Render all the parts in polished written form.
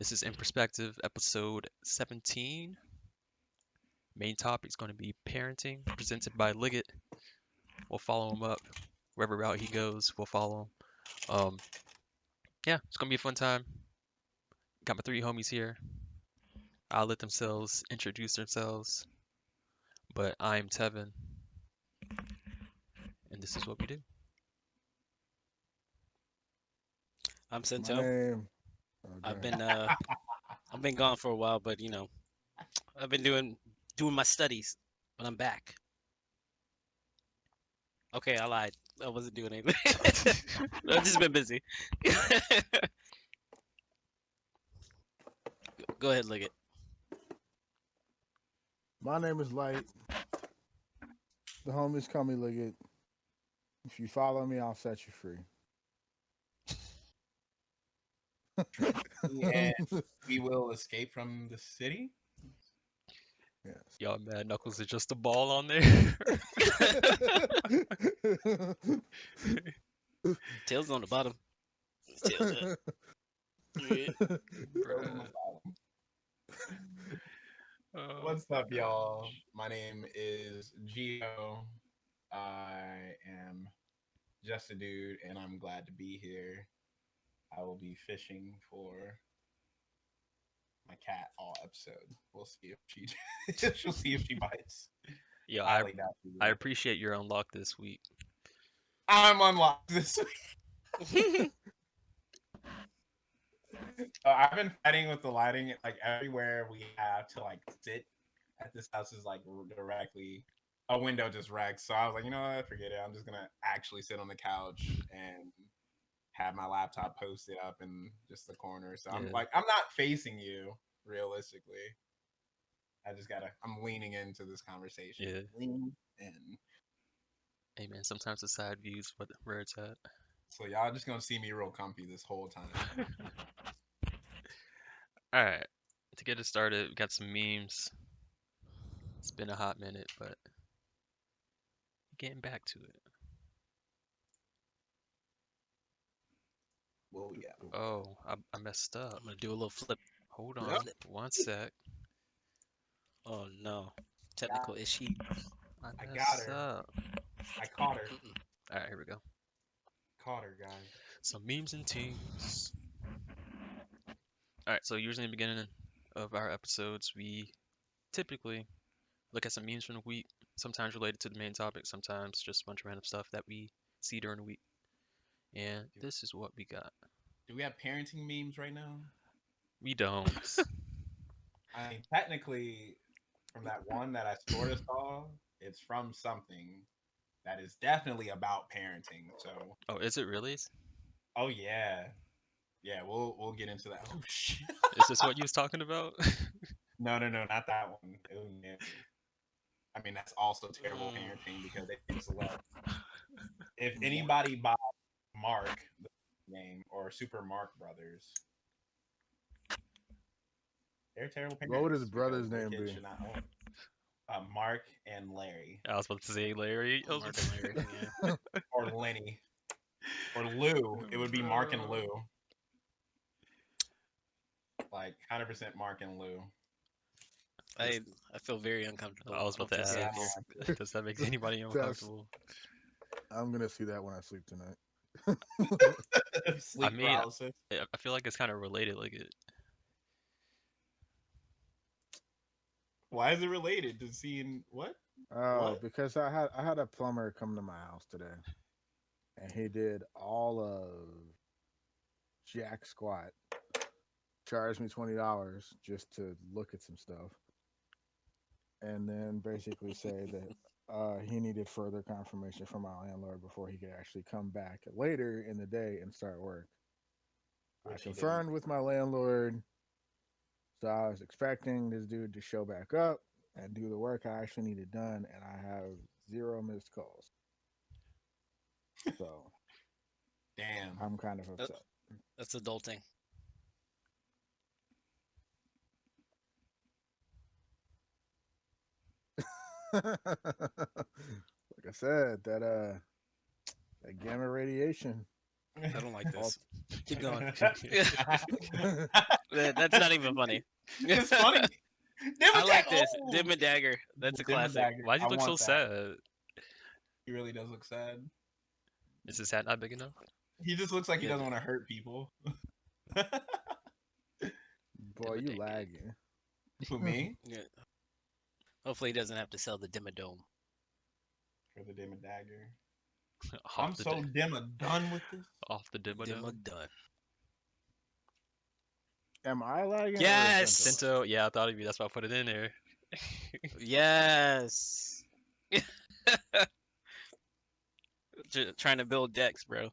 This is Inperspektev, episode 17. Main topic is going to be parenting, presented by Liggett. We'll follow him up wherever route he goes. We'll follow him. Yeah, it's going to be a fun time. Got my three homies here. I'll let themselves introduce themselves. But I'm Tevin, and this is what we do. I'm My Sento. name. Oh, go I've ahead. been I've been gone for a while, but I've been doing my studies, but I'm back. Okay, I lied. I wasn't doing anything. I've just been busy. Go ahead, Liggett. My name is Light. The homies call me Liggett. If you follow me, I'll set you free. And we will escape from the city. Yes. Y'all mad Knuckles is just a ball on there. Tails on the bottom. Tails up. Yeah. Bruh. What's up, y'all? My name is Gio. I am just a dude, and I'm glad to be here. I will be fishing for my cat all episode. We'll see if she she'll see if she bites. Yo, Highly doubt she I will. appreciate your unlock this week. I'm unlocked this week. I've been fighting with the lighting. Like everywhere we have to like sit at this house is like directly a window just wrecks. So I was like, you know what, forget it. I'm just gonna actually sit on the couch and have my laptop posted up in just the corner. So I'm Yeah. like, I'm not facing you realistically. I'm leaning into this conversation. Yeah. Lean in. Hey man, sometimes the side views where it's at. So y'all just gonna see me real comfy this whole time. All right, to get it started, we got some memes. It's been a hot minute, but getting back to it. What we got? Oh, I messed up. I'm gonna do a little flip. Hold Yep. on, one sec. Oh no, technical issue. I got messed her. up. I caught her. All right, here we go. Caught her, guys. Some memes and teams. All right, so usually in the beginning of our episodes, we typically look at some memes from the week, sometimes related to the main topic, sometimes just a bunch of random stuff that we see during the week. And this is what we got. Do we have parenting memes right now? We don't. I mean, technically, from that one that I sort of saw, it's from something that is definitely about parenting. So, Oh, is it really? oh yeah, yeah, we'll get into that. Oh shit! Is this what you was talking about? No, not that one. Oh, yeah. I mean, that's also terrible Mm. parenting because they can select. If anybody buys Mark the game or Super Mark Brothers, they're terrible parents. What would his because brother's their name kids be? should not own. Mark and Larry, I was about to say Larry. I was Mark about and to- Larry. Yeah. or Lenny, or Lou. It would be Mark and Lou. Like 100% Mark and Lou. I I feel very uncomfortable. I was about to just ask. sitting Yeah. here. Does that make anybody That's- uncomfortable? I'm gonna see that when I sleep tonight. Sleep mean, paralysis. I feel like it's kind of related. Like it. Why is it related to seeing what? Oh, What? because I had a plumber come to my house today, and he did all of jack squat. Charged me $20 just to look at some stuff, and then basically say that he needed further confirmation from my landlord before he could actually come back later in the day and start work. I Which he didn't. confirmed with my landlord, so I was expecting this dude to show back up and do the work I actually needed done, and I have zero missed calls. So Damn. I'm kind of That- upset. That's adulting. Like I said, that gamma radiation I don't like All- this. Keep going. That's not even funny. It's funny. Dim I and like Dagger. this. Oh! Dim and Dagger. That's a Dim and classic. Dagger. Why do I you look so want that. sad? He really does look sad. Is his hat not big enough? He just looks like he Yeah, doesn't want to hurt people. Boy, you Dimmadang. lagging. Who, me? Yeah. Hopefully he doesn't have to sell the Dimmadome. For the Dim and Dagger. Off I'm the so di- done with this. off the Dimmadome. Dimmadome. Am I lagging? Yes! Or is Sento Sento, yeah, I thought of you. That's why I put it in there. Yes. Trying to build decks, bro.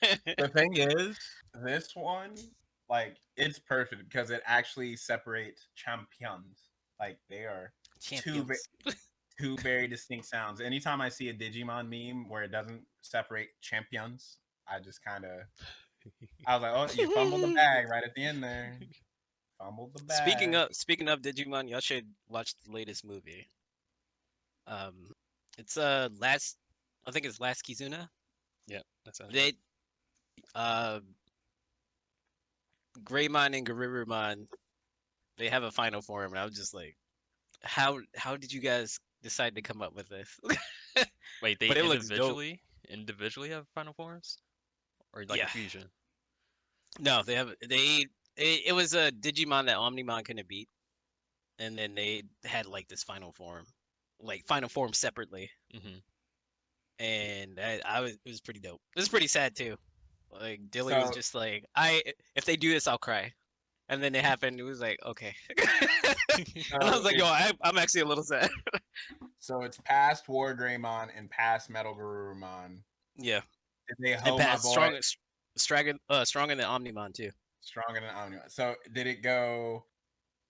The thing is, this one, like, it's perfect because it actually separates champions. Like, they are Champions. two very distinct sounds. Anytime I see a Digimon meme where it doesn't separate champions, I just kind of, I was like, oh, you fumbled the bag right at the end there. Fumbled the bag. Speaking of Digimon, y'all should watch the latest movie. It's I think it's Last Kizuna. Yeah, that sounds They Greymon and Garurumon, they have a final form, and I was just like, how did you guys decide to come up with this? Wait, they But it looks dope. individually have final forms, or like Yeah. a fusion? No, it was a Digimon that Omnimon couldn't beat, and then they had like this final form separately, Mm-hmm. and it was pretty dope. It was pretty sad too. Like Dilly was So- just like, if they do this, I'll cry. And then it happened. It was like, okay. And I was like, yo, I'm actually a little sad. So it's past War Greymon and past Metal Garurumon. Yeah. Did they And hoe my Pat's boy stronger than Omnimon too. stronger than Omnimon? So did it go?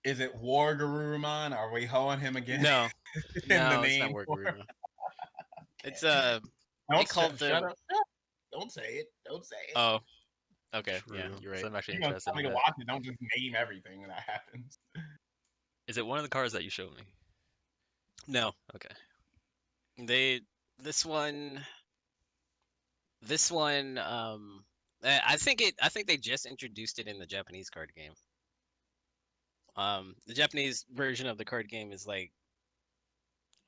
Is it War Garurumon? Are we hoeing him again? No, In the no, it's name not form? Worgaruma. It's Don't called shut the- up. Don't say it. Don't say it. oh, okay, yeah, True. you're So right. I'm actually You know, interested tell me in to that. watch it. Don't just name everything that happens. Is it one of the cards that you showed me? No, Okay. this one, I think they just introduced it in the Japanese card game. The Japanese version of the card game is like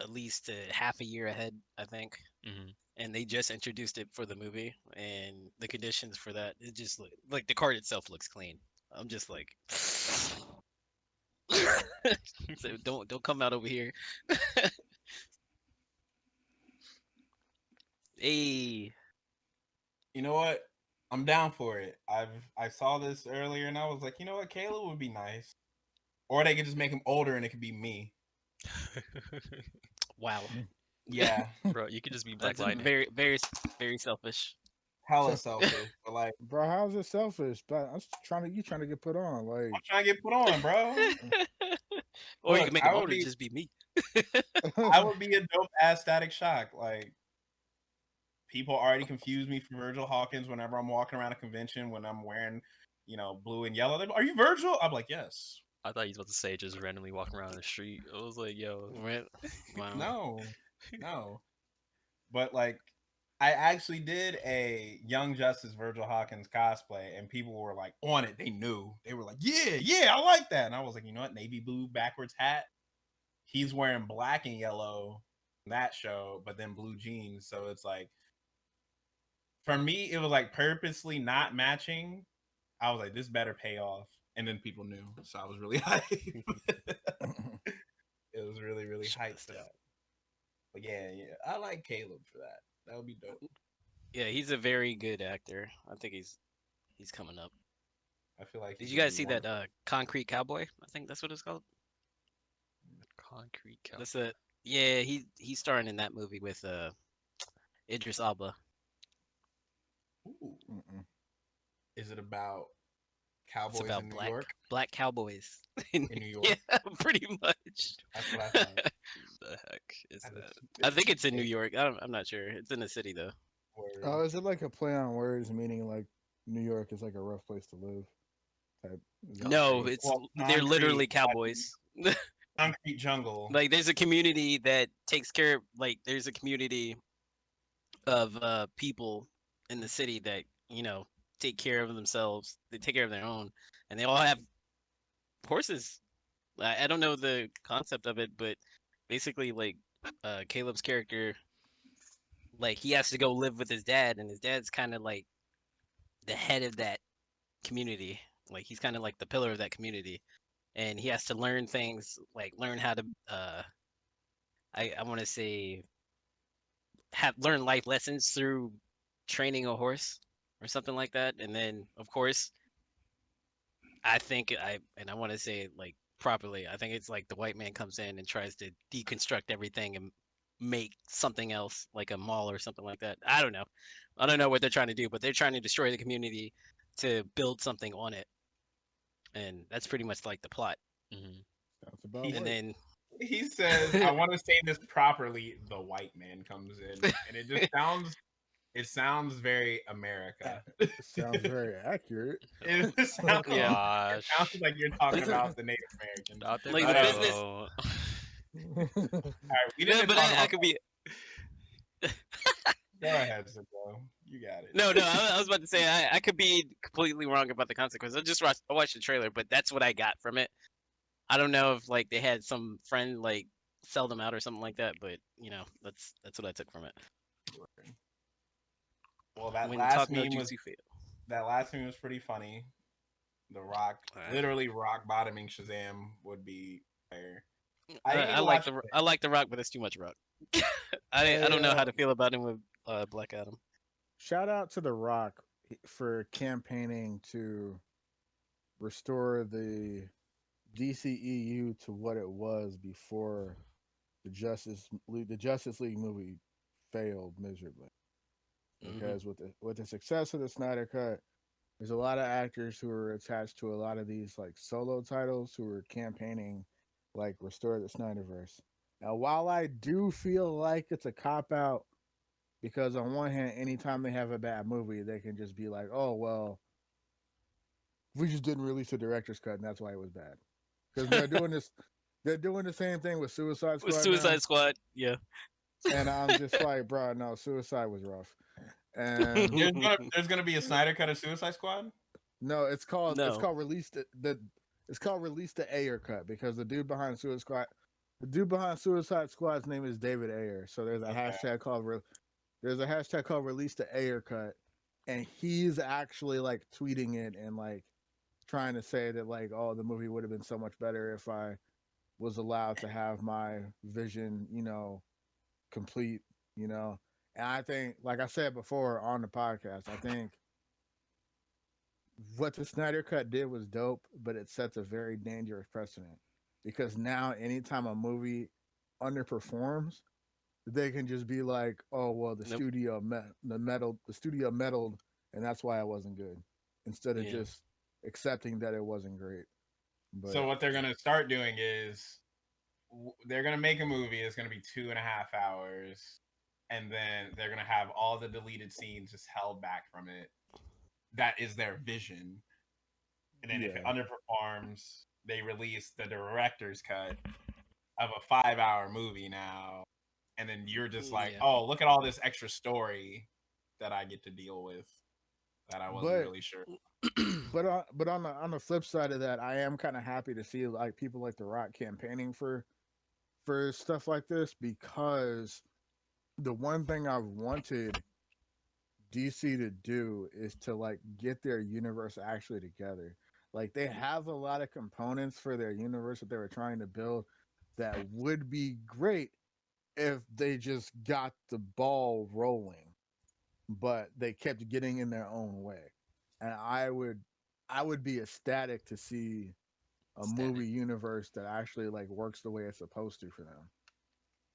at least half a year ahead, I think. Mm-hmm. And they just introduced it for the movie, and the conditions for that, it just like the card itself looks clean. I'm just like, so don't come out over here. Hey, You know what? I'm down for it. I saw this earlier and I was like, you know what? Caleb would be nice. Or they could just make him older and it could be me. wow, Yeah, Bro, you could just be Black that's Lightning. very very very selfish. hella selfish. But like, Bro, how's it selfish? But I'm just you trying to get put on. Like, I'm trying to get put on, bro. Or you Look, can make I him would older, be- just be me. I would be a dope ass Static Shock. Like, people already confuse me for Virgil Hawkins whenever I'm walking around a convention when I'm wearing, blue and yellow. They're like, are you Virgil? I'm like, yes. I thought you was about to say just randomly walking around the street. I was like, yo. Right? Wow. No. But like, I actually did a Young Justice Virgil Hawkins cosplay, and people were like on it. They knew. They were like, yeah, I like that. And I was like, you know what? Navy blue backwards hat. He's wearing black and yellow in that show, but then blue jeans. So it's like, for me, it was like purposely not matching. I was like, this better pay off. And then people knew. So I was really hyped. It was really, really hyped for that. But yeah, I like Caleb for that. That would be dope. Yeah, he's a very good actor. I think he's coming up. I feel like. Did he you would guys be see that wonderful. Concrete Cowboy? I think that's what it's called. Concrete cow. That's a yeah. He's starring in that movie with Idris Elba. Ooh. Mm-mm. Is it about cowboys It's about in New black York? cowboys In New York. Yeah, pretty much. That's what I thought. The heck is And that? it's- I think it's in New York. I'm not sure. It's in the city though. Word. Oh, is it like a play on words, meaning like New York is like a rough place to live? Type. Is that No, what it is? it's Well, they're literally concrete, cowboys. Concrete jungle. Like there's a community that takes care. Like there's a community of people in the city that take care of themselves. They take care of their own, and they all have horses. I don't know the concept of it, but basically, like, Caleb's character, like, he has to go live with his dad, and his dad's kind of like the head of that community. Like, he's kind of like the pillar of that community, and he has to learn things, like learn how to, I want to say, have learn life lessons through training a horse or something like that. And then, of course, I want to say it like properly. I think it's like the white man comes in and tries to deconstruct everything and make something else, like a mall or something like that. I don't know. I don't know what they're trying to do, but they're trying to destroy the community to build something on it, and that's pretty much like the plot. Hmm. Sounds about He- And right. then He says, "I want to say this properly." The white man comes in, and it sounds very America. It sounds very accurate. It sounds, Yeah. it sounds Gosh. like you're talking about the Native Americans. Not the Like the business- bro. All right, we yeah, didn't but talk I about. could be Go ahead, Sippo. You got it. no. I was about to say I could be completely wrong about the consequences. I watched the trailer, but that's what I got from it. I don't know if like they had some friend like sell them out or something like that, but that's what I took from it. Well, that When last talk no meme was jutsu fail. pretty funny. The Rock, Alright. literally rock bottoming Shazam would be fair. I like the Rock, but it's too much Rock. I don't know how to feel about him with Black Adam. Shout out to The Rock for campaigning to restore the DCEU to what it was before the Justice League movie failed miserably. Because with the success of the Snyder Cut, there's a lot of actors who are attached to a lot of these like solo titles who are campaigning like restore the Snyderverse. Now, while I do feel like it's a cop out, because on one hand, anytime they have a bad movie, they can just be like, "Oh well, we just didn't release a director's cut, and that's why it was bad." Because they're doing the same thing with Suicide With Squad Suicide now, Squad, yeah. and I'm just like, bro, no, Suicide was rough, and there's gonna be a Snyder cut of Suicide Squad. no, it's called No. release the it's called release the Ayer cut because the dude behind Suicide Squad's name is David Ayer. So there's a Okay. hashtag called release the Ayer cut, and he's actually like tweeting it and like trying to say that like, oh, the movie would have been so much better if I was allowed to have my vision, complete, And I think, like I said before on the podcast, I think what the Snyder Cut did was dope, but it sets a very dangerous precedent because now anytime a movie underperforms, they can just be like, "Oh well, the Nope. studio meddled, and that's why it wasn't good," instead of Yeah. just accepting that it wasn't great. But So what they're gonna start doing is they're gonna make a movie. It's gonna be 2.5 hours, and then they're gonna have all the deleted scenes just held back from it. That is their vision. And then if it underperforms, they release the director's cut of a 5-hour movie now. And then you're just like, Yeah. oh, look at all this extra story that I get to deal with that I wasn't really sure. but on the flip side of that, I am kind of happy to see like people like The Rock campaigning for stuff like this because the one thing I've wanted DC to do is to like get their universe actually together. Like they have a lot of components for their universe that they were trying to build that would be great if they just got the ball rolling, but they kept getting in their own way. And I would be ecstatic to see a movie universe that actually like works the way it's supposed to for them.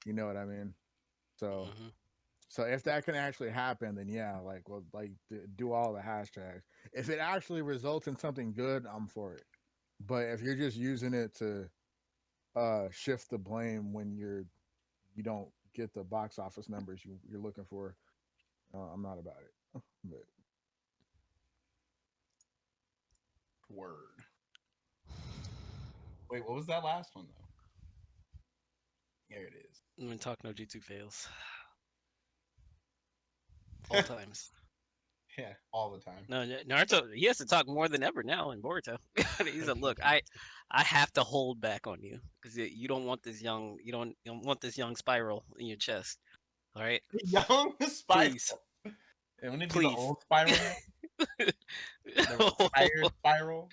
You know what I mean? So Mhm. so if that can actually happen, then yeah, do all the hashtags. If it actually results in something good, I'm for it. But if you're just using it to shift the blame when you don't get the box office numbers you're looking for, I'm not about it. But Word. Wait, what was that last one though? There it is. When talk no jutsu fails. All times. Yeah, all the time. No, Naruto, he has to talk more than ever now in Boruto. He's like, look, I have to hold back on you because you don't want this young, you don't want this young spiral in your chest. All right, Young Spiral. please, And wouldn't it be the please. old Spiral now? The retired Spiral?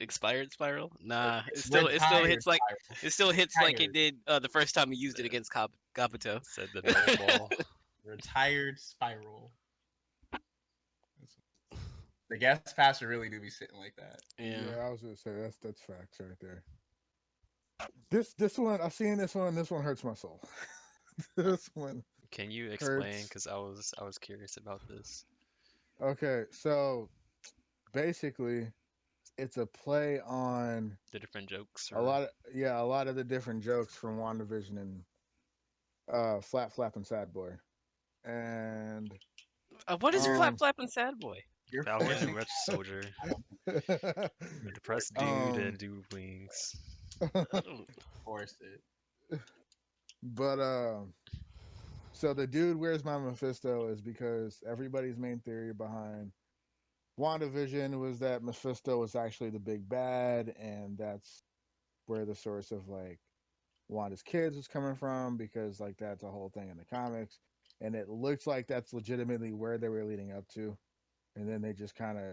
Expired spiral? Nah, it still Retired hits like Spiral. it still hits like it Retired. did the first time he used it against Kabuto. Said the magic ball. Retired Spiral. The guest passer really do be sitting like that. Yeah. I was gonna say that's facts right there. This one I've seen this one. This one hurts my soul. This one Can you explain? hurts. Because I was curious about this. Okay, so basically, it's a play on The different jokes, a or lot of the different jokes from WandaVision and Flap Flap and Sad Boy, and What is You're Flap um Flap and Sad Boy? you're Falcon and forcing Winter Soldier, um the depressed dude and dude wings. I don't- forced it. but so the dude where's my Mephisto is because everybody's main theory behind WandaVision was that Mephisto was actually the big bad, and that's where the source of like Wanda's kids was coming from because like that's a whole thing in the comics, and it looks like that's legitimately where they were leading up to, and then they just kind of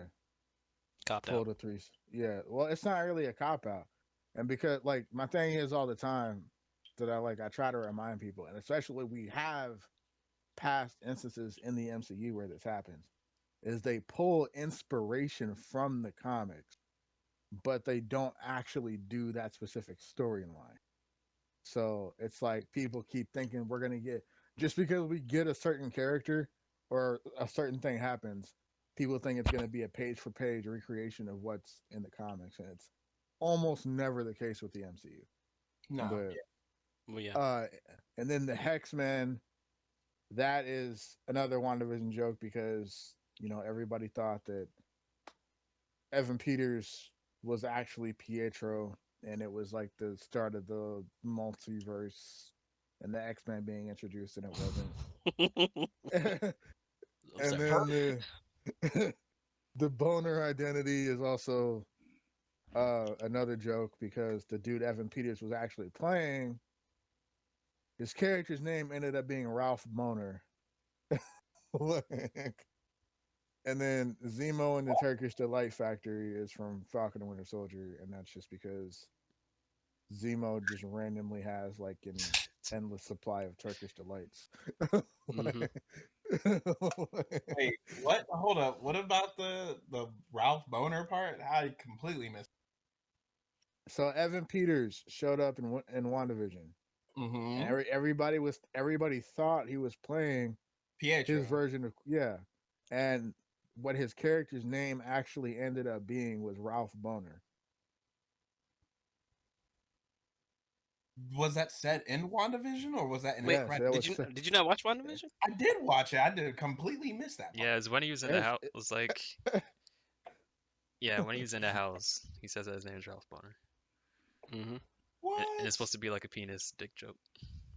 Copped out. pulled a three. Yeah, well, it's not really a cop out, and because like my thing is all the time that I try to remind people, and especially we have past instances in the MCU where this happens, is they pull inspiration from the comics, but they don't actually do that specific storyline. So it's like people keep thinking we're gonna get just because we get a certain character or a certain thing happens, people think it's gonna be a page for page recreation of what's in the comics, and it's almost never the case with the MCU. No. But Well, yeah. uh, and then the Hexmen, that is another WandaVision joke because everybody thought that Evan Peters was actually Pietro, and it was like the start of the multiverse and the X Men being introduced, and it wasn't. I'm And sorry. then the boner identity is also another joke because the dude Evan Peters was actually playing. His character's name ended up being Ralph Boner. Like, and then Zemo and the Turkish Delight Factory is from Falcon and Winter Soldier, and that's just because Zemo just randomly has like an endless supply of Turkish delights. hmm Wait, what? Hold up. What about the Ralph Boner part? I completely missed. So Evan Peters showed up in WandaVision, and Mm-hmm. everybody thought he was playing Pietro. his version of and what his character's name actually ended up being was Ralph Boner. Was that set in WandaVision or was that in a Wait, Yes, credit? that was. did you not watch WandaVision? I did watch it. I did completely miss that part. Yeah, it's when he was in the It's, house. Was like, yeah, when he was in the house, he says that his name is Ralph Bonner, hmm What? and it's supposed to be like a penis dick joke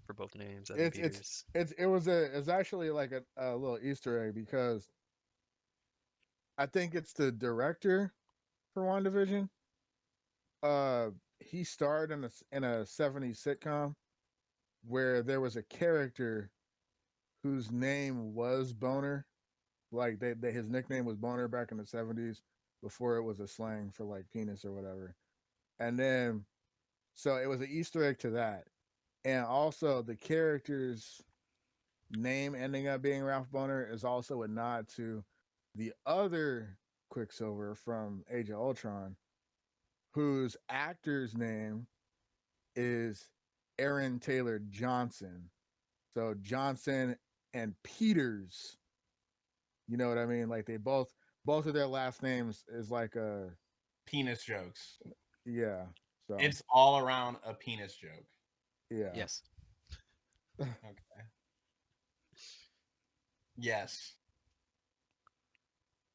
for both names, Evan it's Peters. it's actually like a little Easter egg because I think it's the director for WandaVision. Uh, he starred in a '70s sitcom where there was a character whose name was Boner. Like his nickname was Boner back in the '70s before it was a slang for like penis or whatever. And then so it was an Easter egg to that, and also the character's name ending up being Ralph Boner is also a nod to the other Quicksilver from Age of Ultron, whose actor's name is Aaron Taylor Johnson. So Johnson and Peters, you know what I mean? Like they both of their last names is like a Penis jokes. yeah. So It's all around a penis joke. yeah. Yes. Okay. Yes.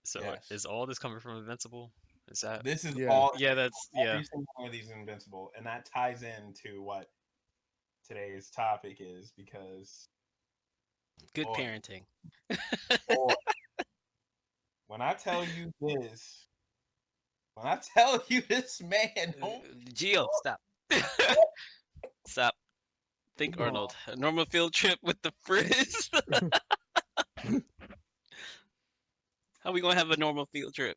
So Yes. is all this coming from Invincible? Is that This is Yeah. all. Yeah, that's yeah. Every single one of these is invincible, and that ties into what today's topic is because Good boy, parenting. boy, When I tell you this, when I tell you this man, Gio, stop. Stop. Think No. Arnold. A normal field trip with the frizz. How we gonna have a normal field trip?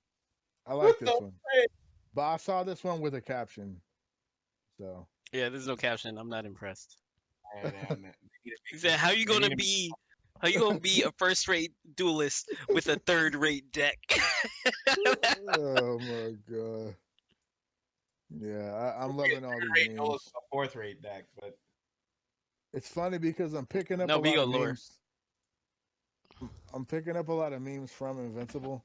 I like What this the one, frick? but I saw this one with a caption. So Yeah, there's no caption. I'm not impressed. Man, they need to He make said, this- "How you they gonna need to- be? How you gonna be a first-rate duelist with a third-rate deck?" oh my god. Yeah, I'm loving all these Rate Noah's memes. a fourth rate deck, but It's funny because I'm picking up No, a we lot go of lower. memes. I'm picking up a lot of memes from Invincible,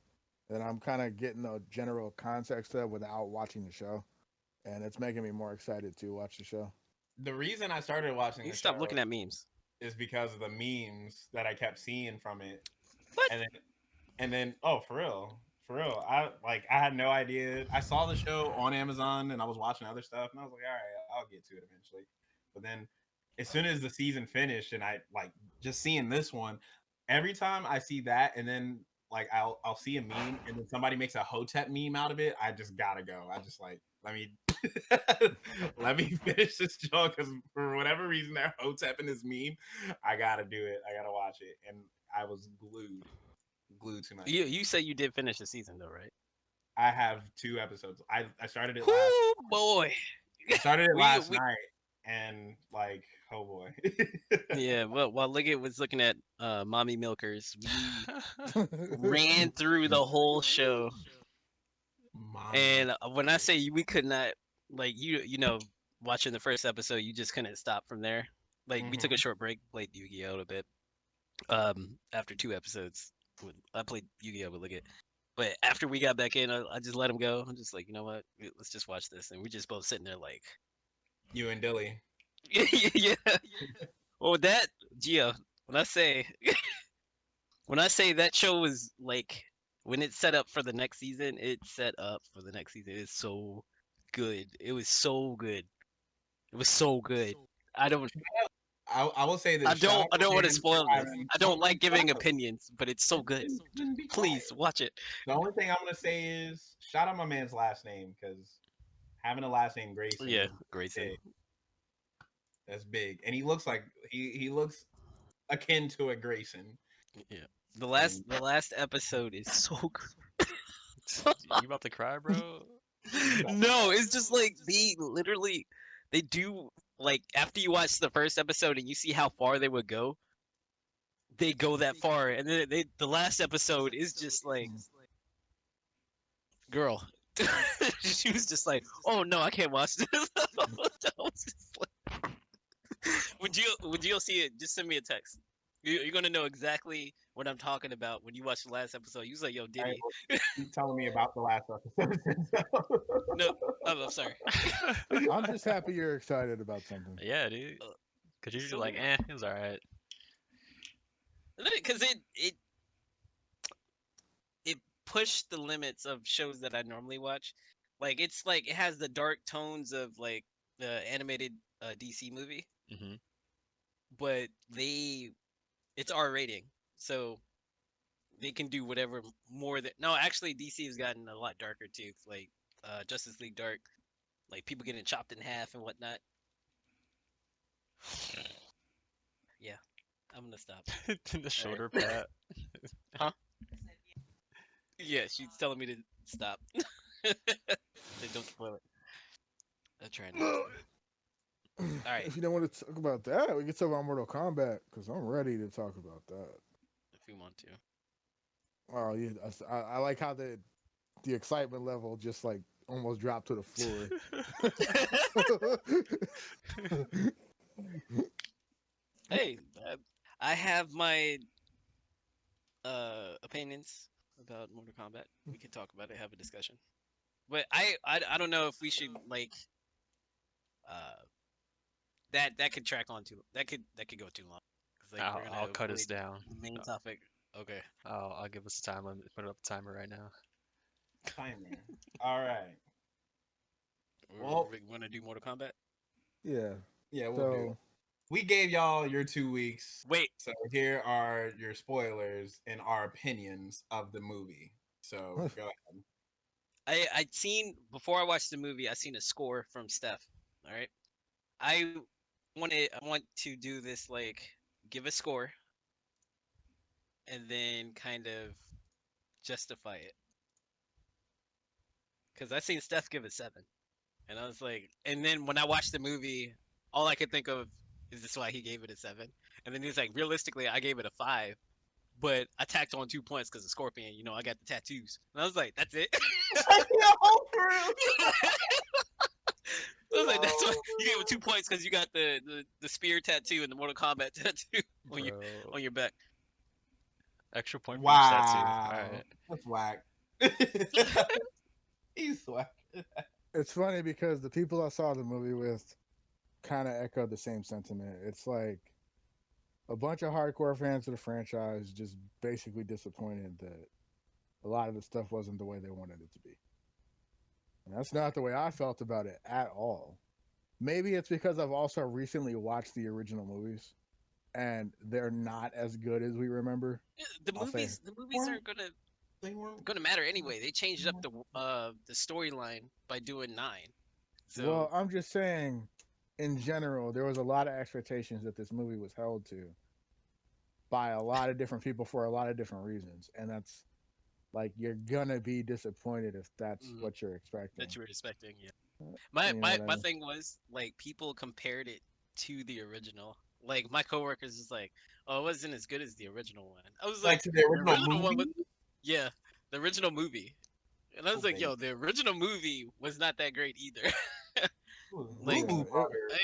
and I'm kind of getting a general context of without watching the show, and it's making me more excited to watch the show. the reason I started watching You the stop show looking at memes. is because of the memes that I kept seeing from it, What? and then oh, for real, I had no idea. I saw the show on Amazon and I was watching other stuff, and I was like, all right, I'll get to it eventually. But then, as soon as the season finished, and I like just seeing this one, every time I see that, and then like I'll see a meme, and then somebody makes a Hotep meme out of it, I just gotta go. I just like let me let me finish this show because for whatever reason they're Hotep in this meme. I gotta do it. I gotta watch it, and I was glued to my. You say you did finish the season though, right? I have 2 episodes. I started it last. Oh boy. I started it We- last we- night, and like, oh boy. Yeah, well, while Liggett was looking at Mommy Milkers, we ran through the whole show. Mom. And when I say we could not, like you know, watching the first episode, you just couldn't stop from there. Like we took a short break, played Yu-Gi-Oh a bit. After 2 episodes, I played Yu-Gi-Oh with Liggett. But after we got back in, I just let him go. I'm just like, you know what? Let's just watch this, and we're just both sitting there like, You and Dilly. yeah. Well, that Gio, when I say when I say that show was like when it's set up for the next season, it's set up for the next season. It's so good. It was so good. It was so good. I don't I will say that. I don't shout out want to Dan spoil for this. having- I don't like shut giving up. opinions, but it's so good. Then be Please quiet. watch it. The only thing I'm gonna say is shout out my man's last name because having a last name Grayson. Yeah, is Grayson. big. That's big, and he looks like he looks akin to a Grayson. Yeah. The last episode is so good. You about to cry, bro? No, it's just like they do like after you watch the first episode and you see how far they would go, they go that far, and then the last episode is just like, girl, she was just like, oh no, I can't watch this. I was just like, would you see it? Just send me a text. You're gonna know exactly what I'm talking about when you watch the last episode. You was like, yo, Diddy. Keep telling me about the last episode. No, I'm sorry. I'm just happy you're excited about something. Yeah, dude. Cause you're so like, good. it was alright. Because it pushed the limits of shows that I normally watch. Like it's like it has the dark tones of like the animated DC movie, Mm-hmm. but it's R rating, so they can do whatever more than no. Actually, DC has gotten a lot darker too. Like Justice League Dark, like people getting chopped in half and whatnot. Yeah, I'm gonna stop. The shoulder pat. Yeah, she's telling me to stop. They don't spoil it. I'm trying not to. Alright. If you don't want to talk about that, we can talk about Mortal Kombat because I'm ready to talk about that. If we want to. Oh, yeah, I like how the excitement level just like almost dropped to the floor. Hey, I have my opinions about Mortal Kombat. We can talk about it, have a discussion. But I don't know if we should like that could track on too. That could go too long. 'Cause, like, we're I'll gonna cut us avoid down. the main topic. Okay. I'll give us a time limit. Put up a timer right now. Timer. All right. Well, Well- we want to do Mortal Kombat. Yeah. Yeah, we'll do. So We gave y'all your 2 weeks. Wait, So here are your spoilers and our opinions of the movie. So go ahead. I'd seen before I watched the movie. I seen a score from Steph. All right. I I want to do this like give a score and then kind of justify it because I seen Steph give it 7, and I was like, and then when I watched the movie, all I could think of is this why he gave it a 7, and then he's like, realistically, I gave it a 5, but I tacked on 2 points because of Scorpion. You know, I got the tattoos, and I was like, that's it. Yo, for real. I was like, that's why you gave it 2 points because you got the spear tattoo and the Mortal Kombat tattoo on Bro. your back. Extra point for each tattoo. Wow, Alright. that's whack. He's whack. It's funny because the people I saw the movie with kind of echoed the same sentiment. It's like a bunch of hardcore fans of the franchise just basically disappointed that a lot of the stuff wasn't the way they wanted it to be. And that's not the way I felt about it at all. Maybe it's because I've also recently watched the original movies and they're not as good as we remember. The I'll say. movies aren't They weren't. gonna matter anyway. They changed up the storyline by doing 9. So Well, I'm just saying, in general, there was a lot of expectations that this movie was held to by a lot of different people for a lot of different reasons. And that's like, you're gonna be disappointed if that's what you're expecting. that you were expecting, yeah. You My know my, what I my mean? thing was like people compared it to the original. Like my coworkers was like, "Oh, it wasn't as good as the original one." I was Like like, to the original one movie. was yeah, the original movie." And I was like, Okay. "Yo, the original movie was not that great either." Like, Boo-boo Yeah, butter. I,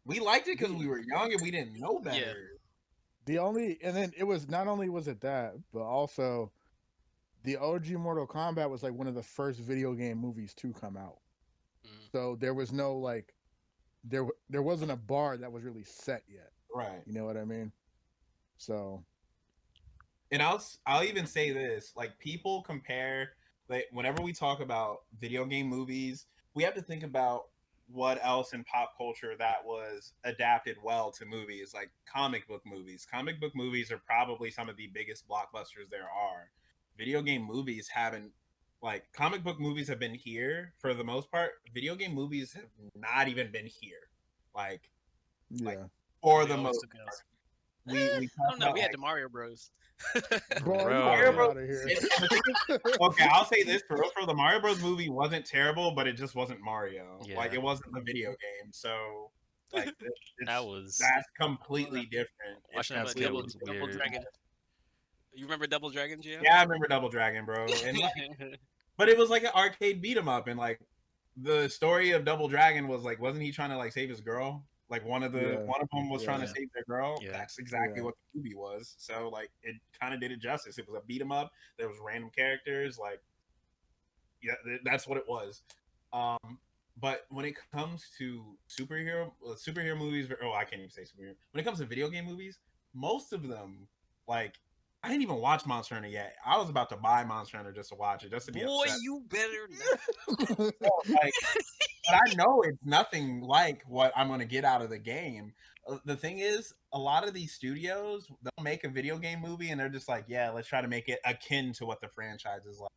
We liked it because the we were young and we didn't know yeah, better. the only and then it was not only was it that, but also the OG Mortal Kombat was like one of the first video game movies to come out. mm, So there was no like there wasn't a bar that was really set yet. Right. You know what I mean? So And I'll even say this, like people compare, like whenever we talk about video game movies, we have to think about what else in pop culture that was adapted well to movies, like comic book movies. Comic book movies are probably some of the biggest blockbusters there are. Video game movies haven't, like comic book movies have been here for the most part. Video game movies have not even been here. Like like yeah. for they the always most took us. we I talk don't know. about We had like the Mario Bros. Boy, you Mario get Bro. Bros. out of here. And the thing is, okay, I'll say this for real. For the Mario Bros. Movie wasn't terrible, but it just wasn't Mario. Like Yeah. it wasn't the video game. So like That was that's completely different. It's watching that But today completely was Double weird. Dragon. You remember Double Dragon, Gio? yeah. I remember Double Dragon, bro, and like, but it was like an arcade beat 'em up, and like the story of Double Dragon was like, wasn't he trying to like save his girl? Like one of Yeah. them was trying to Yeah. save their girl. Yeah. That's exactly Yeah. what the movie was. So like it kind of did it justice. It was a beat 'em up. There was random characters. Like yeah, that's what it was. But when it comes to superhero movies, oh, I can't even say superhero. When it comes to video game movies, most of them, like, I didn't even watch Monster Hunter yet. I was about to buy Monster Hunter just to watch it, just to be Boy, upset. you better not. Like, but I know it's nothing like what I'm going to get out of the game. The thing is, a lot of these studios, they'll make a video game movie and they're just like, yeah, let's try to make it akin to what the franchise is like.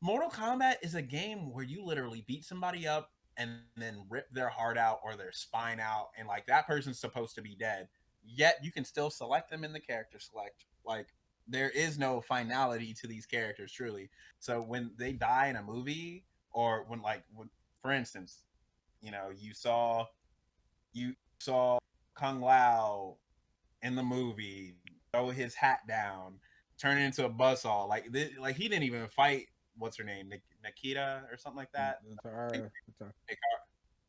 Mortal Kombat is a game where you literally beat somebody up and then rip their heart out or their spine out, and like that person's supposed to be dead. Yet you can still select them in the character select. Like there is no finality to these characters, truly. So when they die in a movie, or when for instance, you saw Kung Lao in the movie throw his hat down, turn it into a buzzsaw. Like he didn't even fight. What's her name? Nikita or something like that.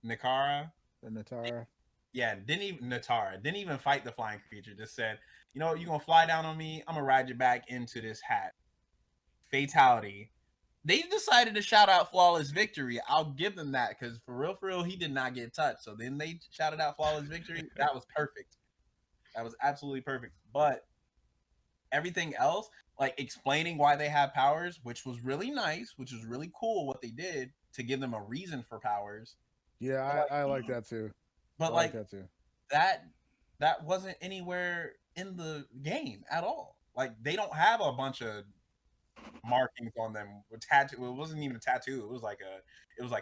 Nikara. Natara. Yeah, Natara didn't even fight the flying creature. Just said, you're gonna fly down on me. I'm gonna ride you back into this hat. Fatality. They decided to shout out flawless victory. I'll give them that because for real, he did not get touched. So then they shouted out flawless victory. That was perfect. That was absolutely perfect. But everything else, like explaining why they have powers, which was really nice, which was really cool what they did to give them a reason for powers. Yeah, I like that too. But I like that too. that wasn't anywhere in the game at all. Like they don't have a bunch of markings on them with tattoo. It wasn't even a tattoo. It was like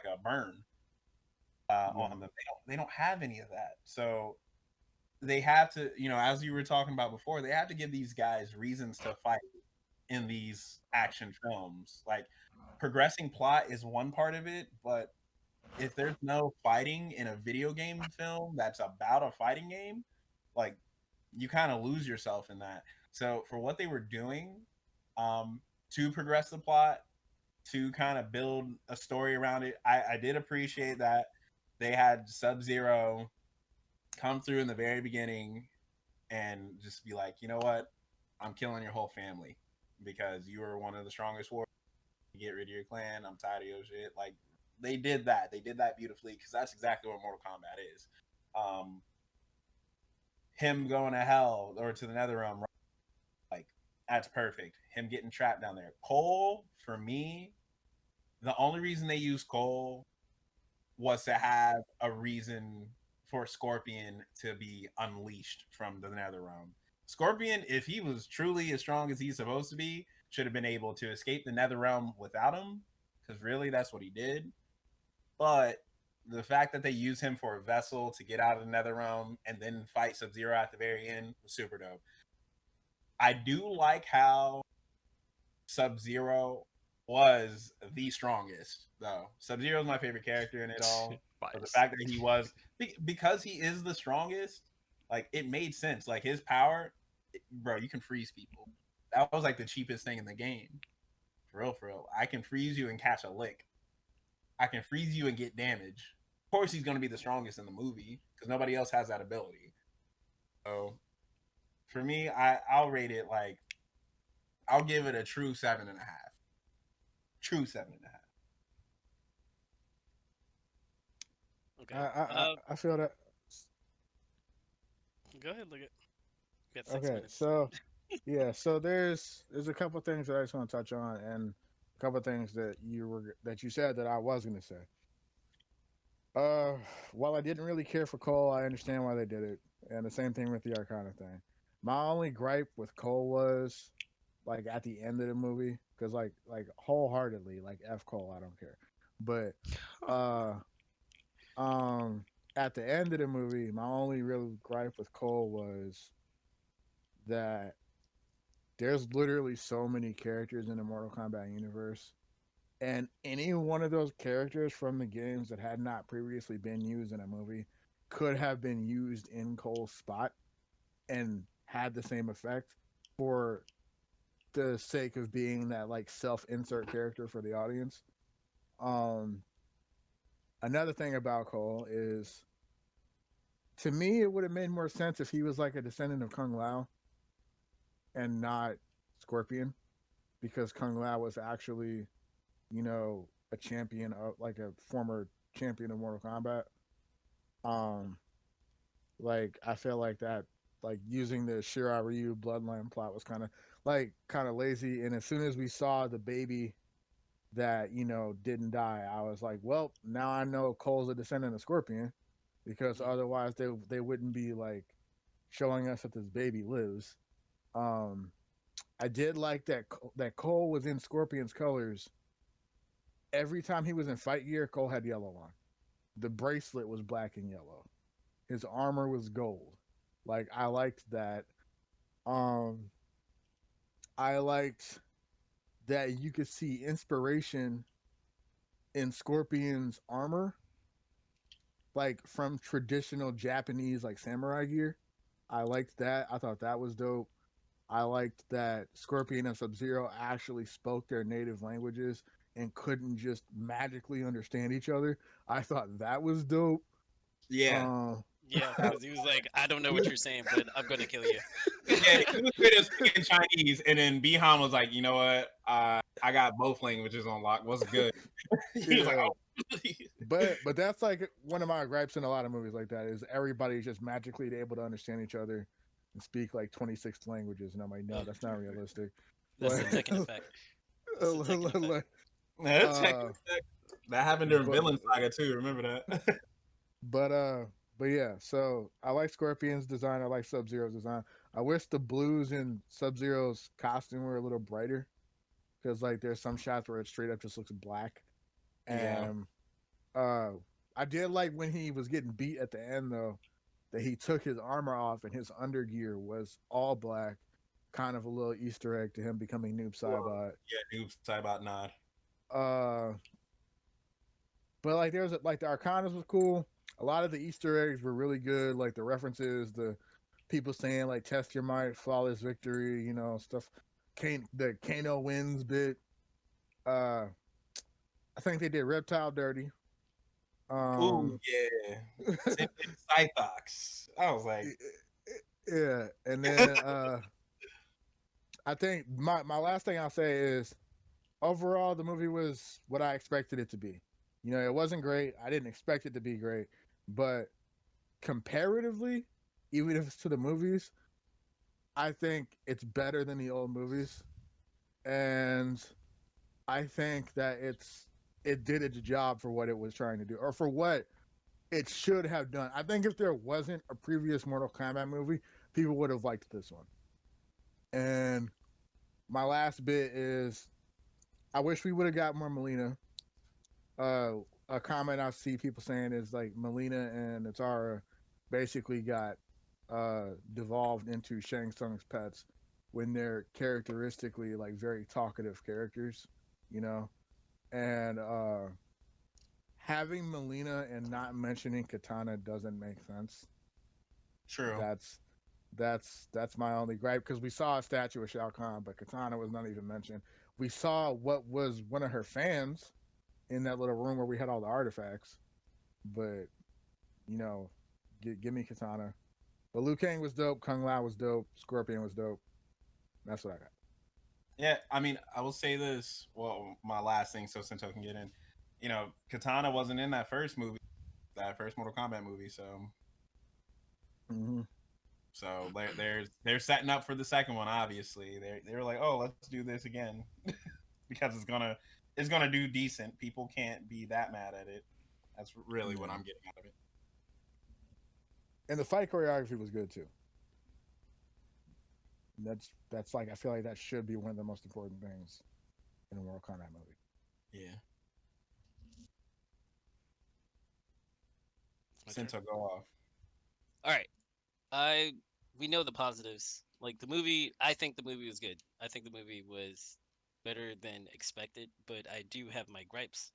a burn Yeah. on them. They don't have any of that. So they have to, as you were talking about before, they have to give these guys reasons to fight in these action films. Like progressing plot is one part of it, but if there's no fighting in a video game film that's about a fighting game, like you kind of lose yourself in that. So for what they were doing, to progress the plot, to kind of build a story around it, I did appreciate that they had Sub Zero come through in the very beginning and just be like, you know what, I'm killing your whole family because you are one of the strongest warriors. Get rid of your clan. I'm tired of your shit. Like they did that. They did that beautifully because that's exactly what Mortal Kombat is. Um, him going to hell or to the nether realm, like that's perfect. Him getting trapped down there. Cole, for me, the only reason they used Cole was to have a reason for Scorpion to be unleashed from the nether realm. Scorpion, if he was truly as strong as he's supposed to be, should have been able to escape the nether realm without him, because really that's what he did. But the fact that they use him for a vessel to get out of the nether realm and then fight Sub Zero at the very end was super dope. I do like how Sub Zero was the strongest, though. Sub Zero is my favorite character in it all. But the Bias. fact that he was, because he is the strongest, like it made sense. Like his power, bro, you can freeze people. That was like the cheapest thing in the game. For real, for real. I can freeze you and catch a lick. I can freeze you and get damage. Of course, he's going to be the strongest in the movie because nobody else has that ability. So for me, I'll rate it like I'll give it a true 7.5. True 7.5. Okay. I feel that. Go ahead, look at. We got 6 minutes. So yeah, so there's a couple things that I just want to touch on, and a couple things that you said that I was gonna say. Uh, while I didn't really care for Cole, I understand why they did it, and the same thing with the Arcana thing. My only gripe with Cole was like at the end of the movie, because like wholeheartedly, like F Cole, I don't care, but uh um at the end of the movie, my only real gripe with Cole was that there's literally so many characters in the Mortal Kombat universe, and any one of those characters from the games that had not previously been used in a movie could have been used in Cole's spot and had the same effect for the sake of being that like self-insert character for the audience. Um, Another thing about Cole is, to me, it would have made more sense if he was like a descendant of Kung Lao and not Scorpion, because Kung Lao was actually, a champion of like a former champion of Mortal Kombat. Um, like I feel like that, like using the Shira Ryu bloodline plot was kind of lazy. And as soon as we saw the baby that didn't die, I was like, well, now I know Cole's a descendant of Scorpion, because Mhm. otherwise they wouldn't be like showing us that this baby lives. Um, I did like that Cole was in Scorpion's colors. Every time he was in fight gear, Cole had yellow on. The bracelet was black and yellow. His armor was gold. Like I liked that. Um, I liked that you could see inspiration in Scorpion's armor, like from traditional Japanese like samurai gear. I liked that. I thought that was dope. I liked that Scorpion and Sub Zero actually spoke their native languages and couldn't just magically understand each other. I thought that was dope. Yeah. Um, Yeah, because he was like, I don't know what you're saying, but I'm gonna kill you. Yeah, he was good at speaking Chinese, and then Bihan was like, you know what? I got both languages on lock. What's good? He was like, yeah, oh. but that's like one of my gripes in a lot of movies like that is everybody's just magically able to understand each other and speak like 26 languages, and I'm like, no, that's not realistic. That's Like, the Tekken effect. That's the Tekken effect. like, That uh, happened during but Villain Saga too. Remember that? But uh, but yeah. So I like Scorpion's design. I like Sub Zero's design. I wish the blues in Sub Zero's costume were a little brighter. because like there's some shots where it straight up just looks black. Yeah. And uh, I did like when he was getting beat at the end though, that he took his armor off and his undergear was all black, kind of a little Easter egg to him becoming Noob Well, Saibot. yeah, Noob Saibot nod. Uh, but like there's like the Arcanas was cool. A lot of the Easter eggs were really good, like the references, the people saying like "test your might, flawless victory," stuff. The Kano wins bit. Uh, I think they did Reptile dirty. Ooh, Um, yeah. Same thing with Scythox. I was like, yeah, and then I think my last thing I'll say is overall the movie was what I expected it to be. It wasn't great. I didn't expect it to be great, but comparatively, even if it's to the movies, I think it's better than the old movies, and I think that it did its job for what it was trying to do, or for what it should have done. I think if there wasn't a previous Mortal Kombat movie, people would have liked this one. And my last bit is, I wish we would have got more Melina. A comment I see people saying is like Melina and Natara basically got devolved into Shang Tsung's pets when they're characteristically like very talkative characters, you know. And having Melina and not mentioning Katana doesn't make sense. true. That's that's my only gripe because we saw a statue of Shao Kahn, but Katana was not even mentioned. We saw what was one of her fans in that little room where we had all the artifacts, but you know, give me Katana. But Liu Kang was dope. Kung Lao was dope. Scorpion was dope. That's what I got. Yeah, I mean, I will say this. Well, my last thing, so Sento can get in. Katana wasn't in that first Mortal Kombat movie. So, Mm-hmm. they're setting up for the second one. Obviously, they were like, oh, let's do this again because it's gonna do decent. People can't be that mad at it. That's really what I'm getting out of it. And the fight choreography was good too. That's like I feel like that should be one of the most important things in a Mortal Kombat movie. Yeah, My turn. Sento, go off. All right. I we know the positives. Like the movie, I think the movie was good. I think the movie was better than expected, but I do have my gripes.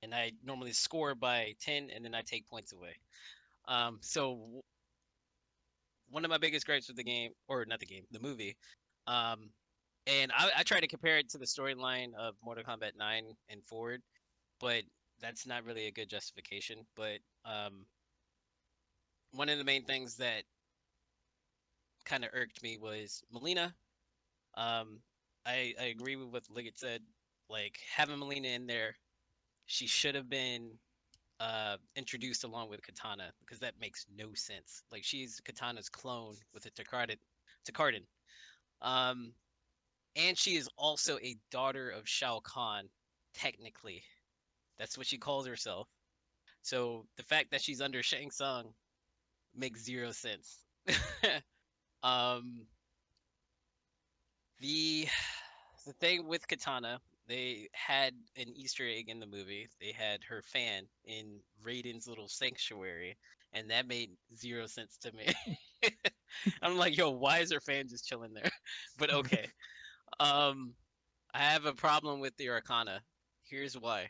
And I normally score by 10 and then I take points away. So one of my biggest gripes with the game, or not the game, the movie, um, and I try to compare it to the storyline of Mortal Kombat 9 and forward, but that's not really a good justification. But one of the main things that kind of irked me was Melina. Um, I agree with what Liggett said. Like having Melina in there, she should have been introduced along with Katana because that makes no sense. Like she's Katana's clone with a Takardin. Um, and she is also a daughter of Shao Kahn, technically. That's what she calls herself. So the fact that she's under Shang Tsung makes zero sense. um, the the thing with Katana, they had an Easter egg in the movie. They had her fan in Raiden's little sanctuary, and that made zero sense to me. I'm like, yo, why is her fan just chilling there? But okay. Um, I have a problem with the Arcana. Here's why.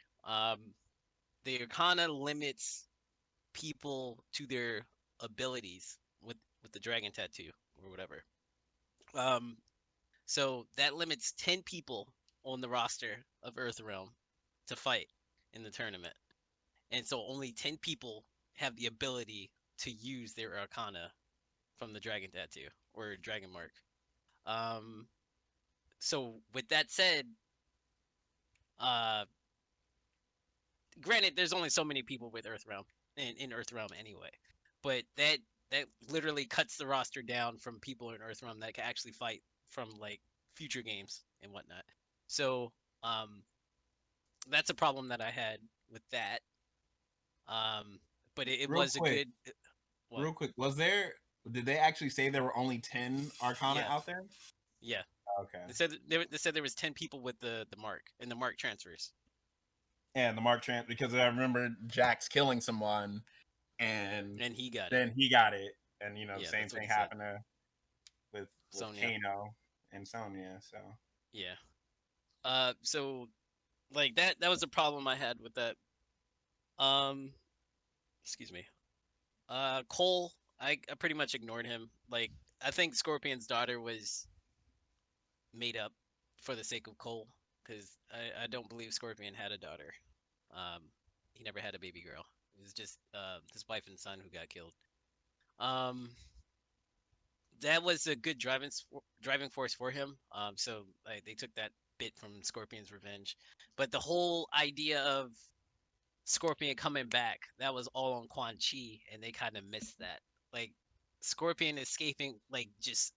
The Arcana limits people to their abilities with the dragon tattoo or whatever. Um, So that limits 10 people on the roster of Earthrealm to fight in the tournament. And so only 10 people have the ability to use their Arcana from the Dragon Tattoo or Dragon Mark. Um, so with that said, uh, granted, there's only so many people with Earthrealm in Earthrealm anyway, but that literally cuts the roster down from people in Earthrealm that can actually fight from like future games and whatnot. So um, that's a problem that I had with that. Um, but it Real was a quick, good what? real quick. Did they actually say there were only 10 Arcana Yeah, out there? yeah. Okay. They said there was 10 people with the mark, and the mark transfers. And the Mark Trent, because I remember Jax killing someone, and And he got it. then he got it, and the Yeah, same that's what thing it said. happened with Sonya. Kano and Sonya. So Yeah. So like that was a problem I had with that. Um, excuse me. Cole, I pretty much ignored him. Like, I think Scorpion's daughter was made up for the sake of Cole, because I don't believe Scorpion had a daughter. Um, he never had a baby girl. It was just his wife and son who got killed. Um, that was a good driving force for him. So like, they took that bit from Scorpion's revenge, but the whole idea of Scorpion coming back, that was all on Quan Chi, and they kind of missed that. Like, Scorpion escaping, like, just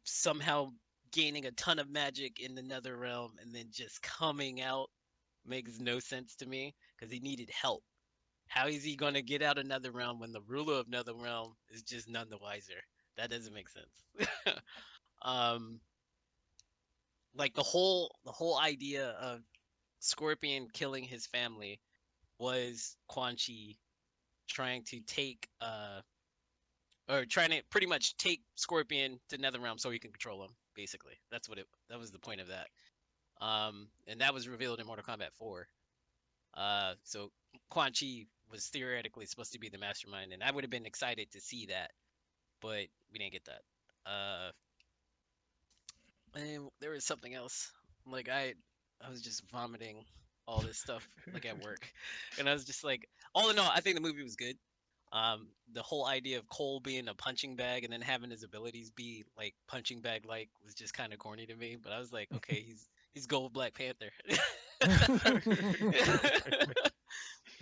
somehow gaining a ton of magic in the nether realm and then just coming out makes no sense to me, because he needed help. How is he going to get out of nether realm when the ruler of nether realm is just none the wiser? That doesn't make sense. um like, the whole idea of Scorpion killing his family was Quan Chi trying to take or trying to pretty much take Scorpion to Netherrealm so he can control him. Basically, that was the point of that. And that was revealed in Mortal Kombat 4. So Quan Chi was theoretically supposed to be the mastermind, and I would have been excited to see that, but we didn't get that. And there was something else. Like, I was just vomiting all this stuff like at work, and I was just like, all in all, I think the movie was good. The whole idea of Cole being a punching bag and then having his abilities be like punching bag like was just kind of corny to me. But I was like, okay, he's Gold Black Panther.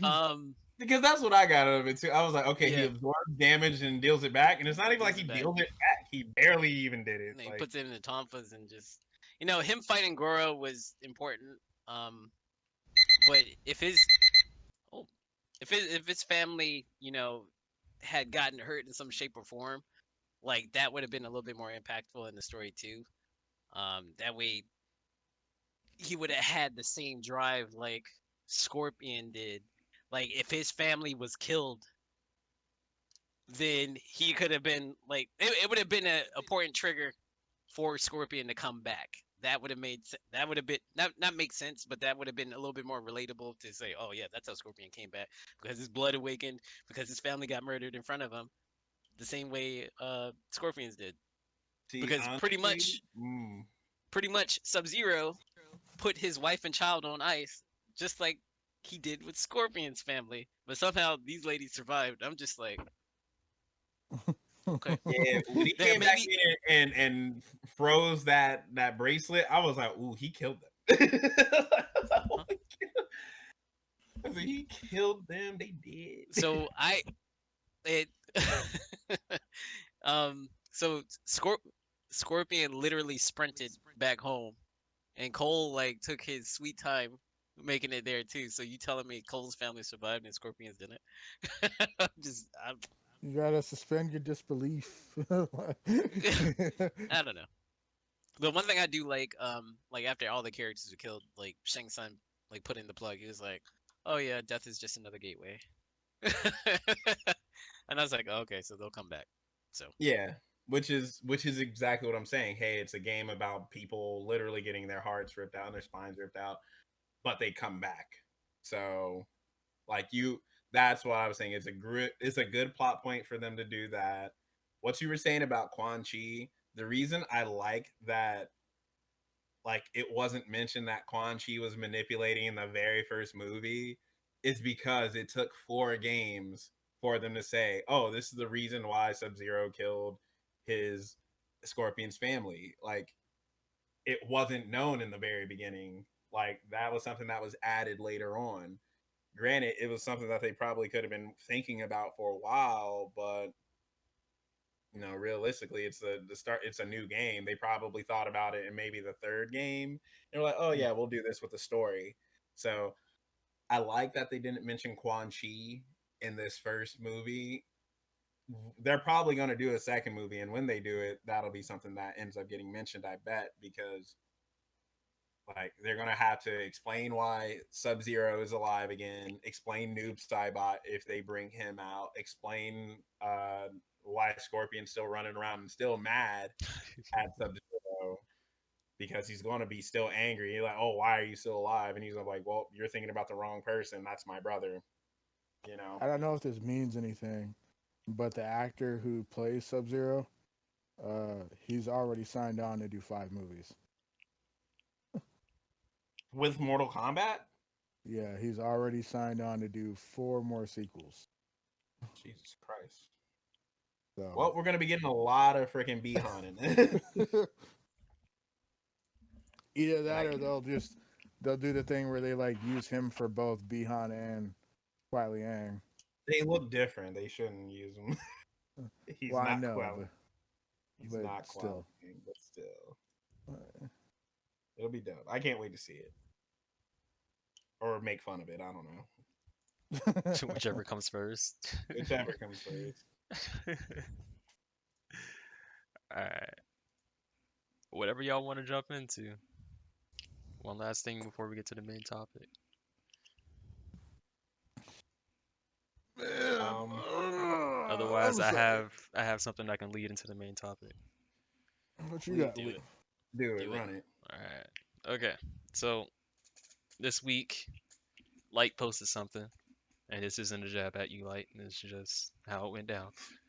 um, because that's what I got out of it too. I was like, okay, he yeah, absorbs damage and deals it back, and it's not even like deals he it back. deals it back. He barely even did it. And he Like, puts it in the tonfas and just, him fighting Goro was important. But oh, if his family, had gotten hurt in some shape or form, like, that would have been a little bit more impactful in the story too. That way he would have had the same drive like Scorpion did. Like, if his family was killed, then he could have been like, it would have been an important trigger for Scorpion to come back. That would have that would have been not make sense, but that would have been a little bit more relatable to say, oh yeah, that's how Scorpion came back, because his blood awakened, because his family got murdered in front of him, the same way Scorpions did. see, Because honestly, pretty much Sub-Zero put his wife and child on ice, just like he did with Scorpion's family. But somehow these ladies survived. I'm just like, okay. yeah, when he There came back maybe in and froze that bracelet, I was like, ooh, he killed them. I was like, oh my God. I said, he killed them. They did. so it so Scorpion literally sprinted back home, and Cole like took his sweet time making it there too. So you telling me Cole's family survived and Scorpion's didn't? I'm You gotta suspend your disbelief. I don't know. The one thing I do like after all the characters were killed, like Shang Tsung, like put in the plug. He was like, "Oh yeah, death is just another gateway," and I was like, oh, "Okay, so they'll come back." So Yeah, which is exactly what I'm saying. Hey, it's a game about people literally getting their hearts ripped out and their spines ripped out, but they come back. So, like, that's what I was saying. It's a good plot point for them to do that. What you were saying about Quan Chi, the reason I like that, like, it wasn't mentioned that Quan Chi was manipulating in the very first movie, is because it took 4 games for them to say, oh, this is the reason why Sub-Zero killed his Scorpion's family. Like, it wasn't known in the very beginning. Like, that was something that was added later on. Granted, it was something that they probably could have been thinking about for a while, but realistically, it's the start. It's a new game. They probably thought about it in maybe the 3rd game. They're like, oh yeah, we'll do this with the story. So I like that they didn't mention Quan Chi in this first movie. they're probably going to do a second movie, and when they do it, that'll be something that ends up getting mentioned, I bet, because like they're going to have to explain why Sub-Zero is alive again, explain Noob Saibot if they bring him out, explain why Scorpion's still running around and still mad at Sub-Zero because he's going to be still angry. He's like, "Oh, why are you still alive?" And he's like, "Well, you're thinking about the wrong person. That's my brother." You know, I don't know if this means anything, but the actor who plays Sub Zero, he's already signed on to do 5 movies. with Mortal Kombat. Yeah, he's already signed on to do 4 more sequels. Jesus Christ. So Well, we're gonna be getting a lot of freaking Bihan in this. either that Like, or they'll do the thing where they like use him for both Bihan and Kuai Liang. they look different. They shouldn't use him. He's Well, I not know, qual. He's but not still. qualifying, but still, it'll be dope. I can't wait to see it or make fun of it. I don't know. Whichever comes first. Whichever comes first. Alright. Whatever y'all want to jump into. One last thing before we get to the main topic. Um, Otherwise, I'm I sorry. have something that can lead into the main topic. What you please got, Do Lee? it. do it. Do it. Run it. Alright. Okay. So this week, Light posted something, and this isn't a jab at you, Light. It's just how it went down.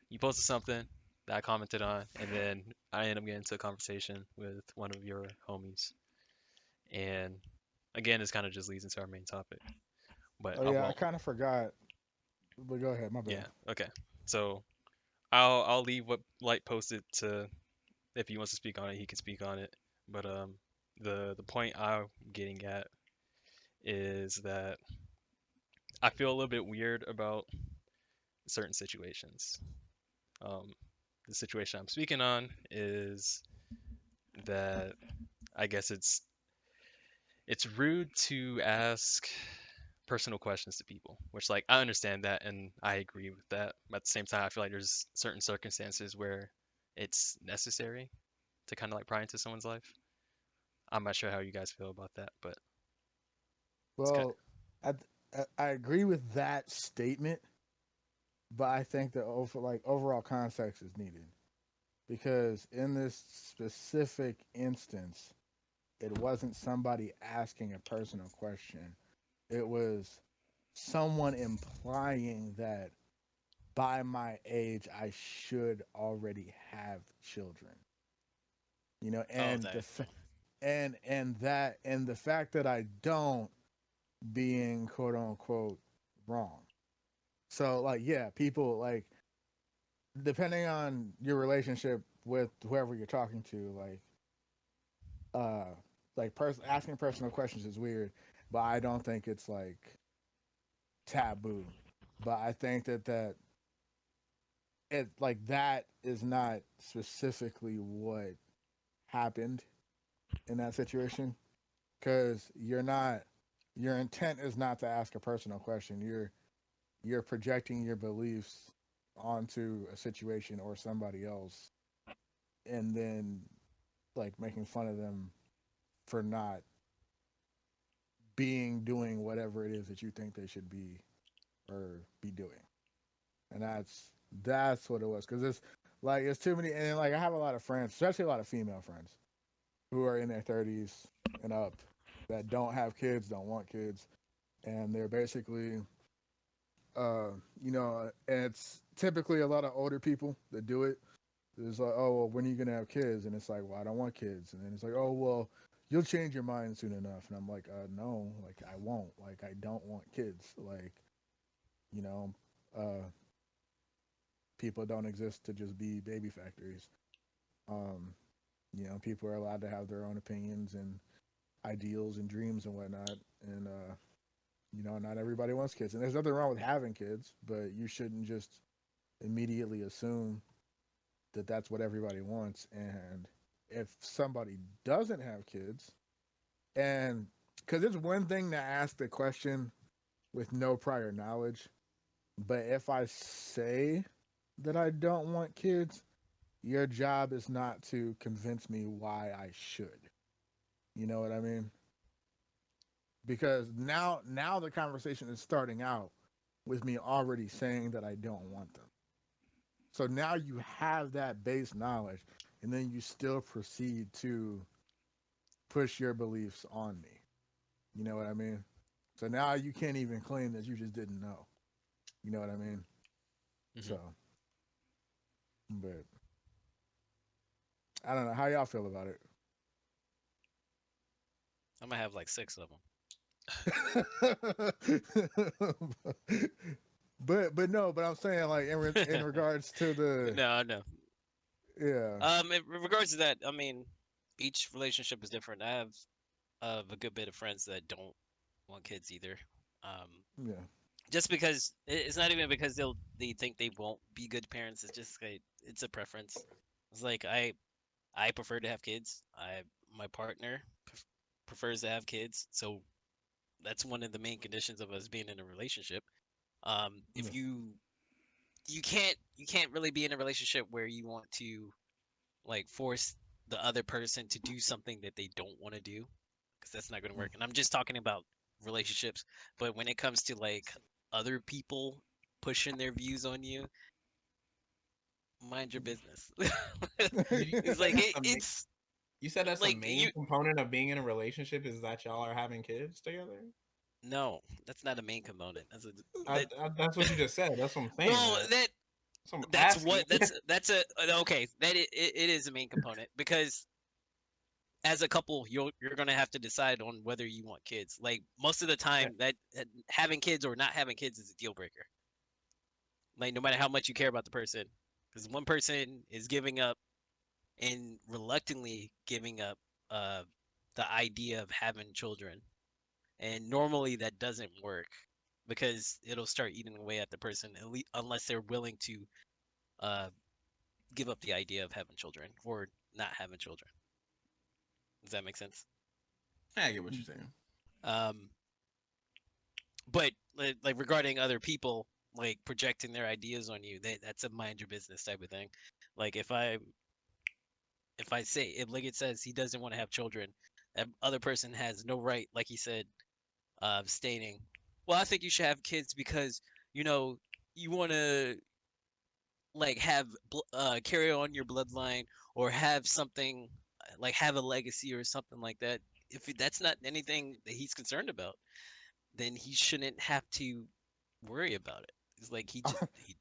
You posted something that I commented on, and then I ended up getting into a conversation with one of your homies. And again, this kind of just leads into our main topic, but Oh I yeah, I won't. kind of forgot. But go ahead, my Yeah. bad. Okay. So I'll leave what Light posted to if he wants to speak on it, he can speak on it. But the point I'm getting at is that I feel a little bit weird about certain situations. Um, the situation I'm speaking on is that I guess it's rude to ask personal questions to people, which like I understand that and I agree with that. But at the same time, I feel like there's certain circumstances where it's necessary to kind of like pry into someone's life. I'm not sure how you guys feel about that, but it's kind Well, I I agree with that statement, but I think the overall context is needed because in this specific instance, it wasn't somebody asking a personal question. It was someone implying that by my age I should already have children. You know, Oh, and that. and the fact that I don't being quote unquote wrong. So like yeah, people like depending on your relationship with whoever you're talking to, uh asking personal questions is weird, but I don't think it's like taboo. But I think that it like that is not specifically what happened in that situation because your intent is not to ask a personal question. You're projecting your beliefs onto a situation or somebody else and then like making fun of them for not doing whatever it is that you think they should be or be doing. And that's what it was cuz it's too many and like I have a lot of friends, especially a lot of female friends who are in their 30s and up that don't have kids, don't want kids, and they're basically and it's typically a lot of older people that do it. It's like, oh, well, when are you gonna have kids? And it's like, well, I don't want kids. And then it's like, oh, well, you'll change your mind soon enough. And I'm like, no, like I won't. Like I don't want kids. Like, you know, uh, people don't exist to just be baby factories. Um, people are allowed to have their own opinions and ideals and dreams and whatnot. And not everybody wants kids. And there's nothing wrong with having kids, but you shouldn't just immediately assume that that's what everybody wants. And if somebody doesn't have kids, and because it's one thing to ask the question with no prior knowledge, but if I say that I don't want kids, your job is not to convince me why I should. You know what I mean? Because now the conversation is starting out with me already saying that I don't want them. So now you have that base knowledge, and then you still proceed to push your beliefs on me. You know what I mean? So now you can't even claim that you just didn't know. You know what I mean? Hmm. So, but I don't know how y'all feel about it. I'm gonna have like 6 of them. But no, but I'm saying like in regards to the No, no. yeah In regards to that, I mean, each relationship is different. I have a good bit of friends that don't want kids either. Um, yeah just because it's not even because they think they won't be good parents. It's just like it's a preference. It's like I prefer to have kids. My partner prefers to have kids, so that's one of the main conditions of us being in a relationship. yeah If you can't really be in a relationship where you want to like force the other person to do something that they don't want to do, because that's not going to mm, work. And I'm just talking about relationships, but when it comes to like other people pushing their views on you, mind your business. You It's said like that's the it's you said that's the like main you component of being in a relationship is that y'all are having kids together. no, that's not a main component. That That's what you just said. That's what I'm saying. well that That's what I'm that's asking. what that's a okay it is a main component because as a couple you're gonna have to decide on whether you want kids. Like most of the time that having kids or not having kids is a deal breaker. Like no matter how much you care about the person, because one person is giving up and reluctantly giving up uh, the idea of having children, and normally that doesn't work because it'll start eating away at the person at least, unless they're willing to uh, give up the idea of having children or not having children. Does that make sense? I get what you're saying. Um, but like regarding other people like projecting their ideas on you, that's a mind your business type of thing. Like if I say if Liggett says he doesn't want to have children, that other person has no right, like he said, stating, well, I think you should have kids because you know you want to like have carry on your bloodline or have something like have a legacy or something like that. If that's not anything that he's concerned about, then he shouldn't have to worry about it. It's like he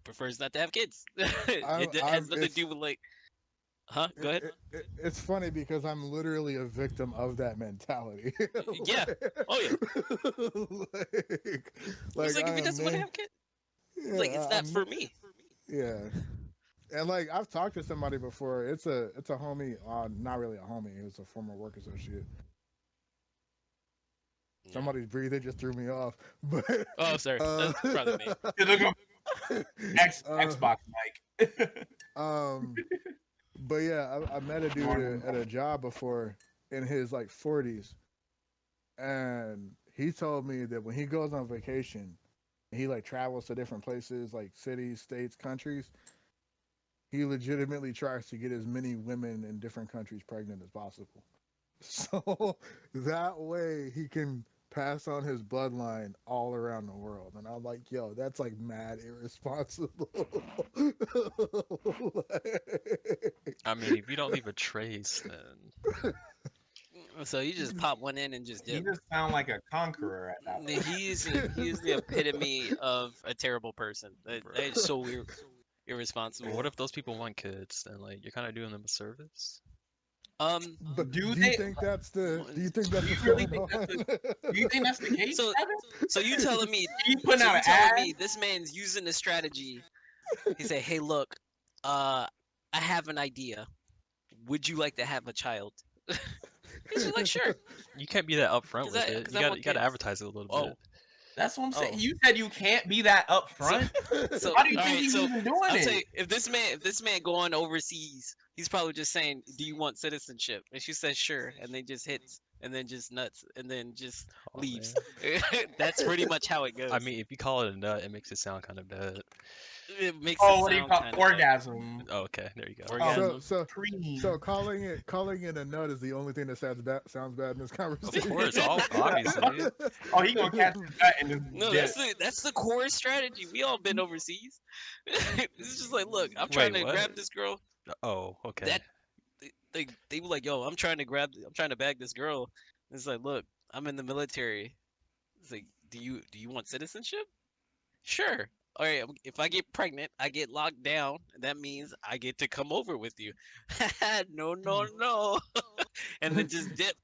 prefers not to have kids. It has I'm nothing to do with like, huh? Go ahead. it's funny because I'm literally a victim of that mentality. Yeah. Oh yeah. like, It's like like if I he am doesn't want to man. have kids, it's like it's Yeah, not for me. yeah. And like I've talked to somebody before. It's a homie. Not really a homie. He was a former work associate. Yeah. Somebody's breathing just threw me off. But Oh, sorry. uh, That's probably me. Look at uh, Xbox mic. um, but yeah, I met a dude Normal. at a job before in his like 40s, and he told me that when he goes on vacation, he like travels to different places, like cities, states, countries. He legitimately tries to get as many women in different countries pregnant as possible. So that way he can pass on his bloodline all around the world. And I'm like, yo, that's like mad irresponsible. Like, I mean, if you don't leave a trace, then So you just pop one in and just He dip. just sound like a conqueror at that point. He's the epitome of a terrible person. That is so irresponsible. what if those people want kids? Then like you're kind of doing them a service. but Do do you they? think that's the? Do you think Do that's you what's really going think that's on? Do you think that's the case, so Evan? so you telling me He putting so out you an telling ad? me this man's using the strategy. He said, "Hey, look, I have an idea. Would you like to have a child?" He's just like, "Sure," You can't be that upfront with it. because I want You gotta kids. advertise it a little Oh, bit. That's what I'm saying. oh. You said you can't be that So upfront. so Why do you all think right. he's So even doing I'll tell it? you, if this man going overseas, he's probably just saying, "Do you want citizenship?" And she says, "Sure," and they just hit and then just nuts, and then just Oh leaves. man. That's pretty much how it I goes. mean, if you call it a nut, it makes it sound kind of bad. It makes it Oh, what do you sound call kind of orgasm? Oh, okay, there you go. orgasm. So Cream. calling it a nut is the only thing that sounds bad in this Of conversation. course, obviously. Oh, he gonna catch the nut and just No, dip. that's the core strategy. We all been overseas. It's just like, look, I'm trying Wait, to what? grab this girl. Oh, okay. That they were like, yo, I'm trying to bag this girl. It's like, look, I'm in the military. It's like, do you want citizenship? Sure. All right. If I get pregnant, I get locked down. That means I get to come over with you. No, no, no. And then just dip.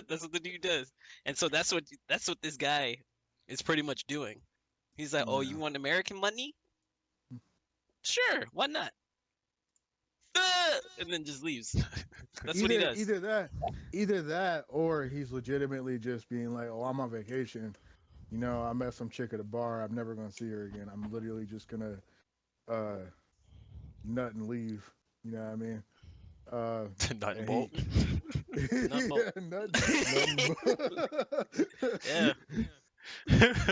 That's what the dude does. And so that's what this guy is pretty much doing. He's like, oh, you Yeah. want American money? Sure. Why not? And then just leaves. That's what he does. Either that, or he's legitimately just being like, "Oh, I'm on vacation. You know, I met some chick at a bar. I'm never gonna see her again. I'm literally just gonna uh, nut and leave." You know what I mean? Nut and And bolt. Nut bolt. yeah, nut. Yeah.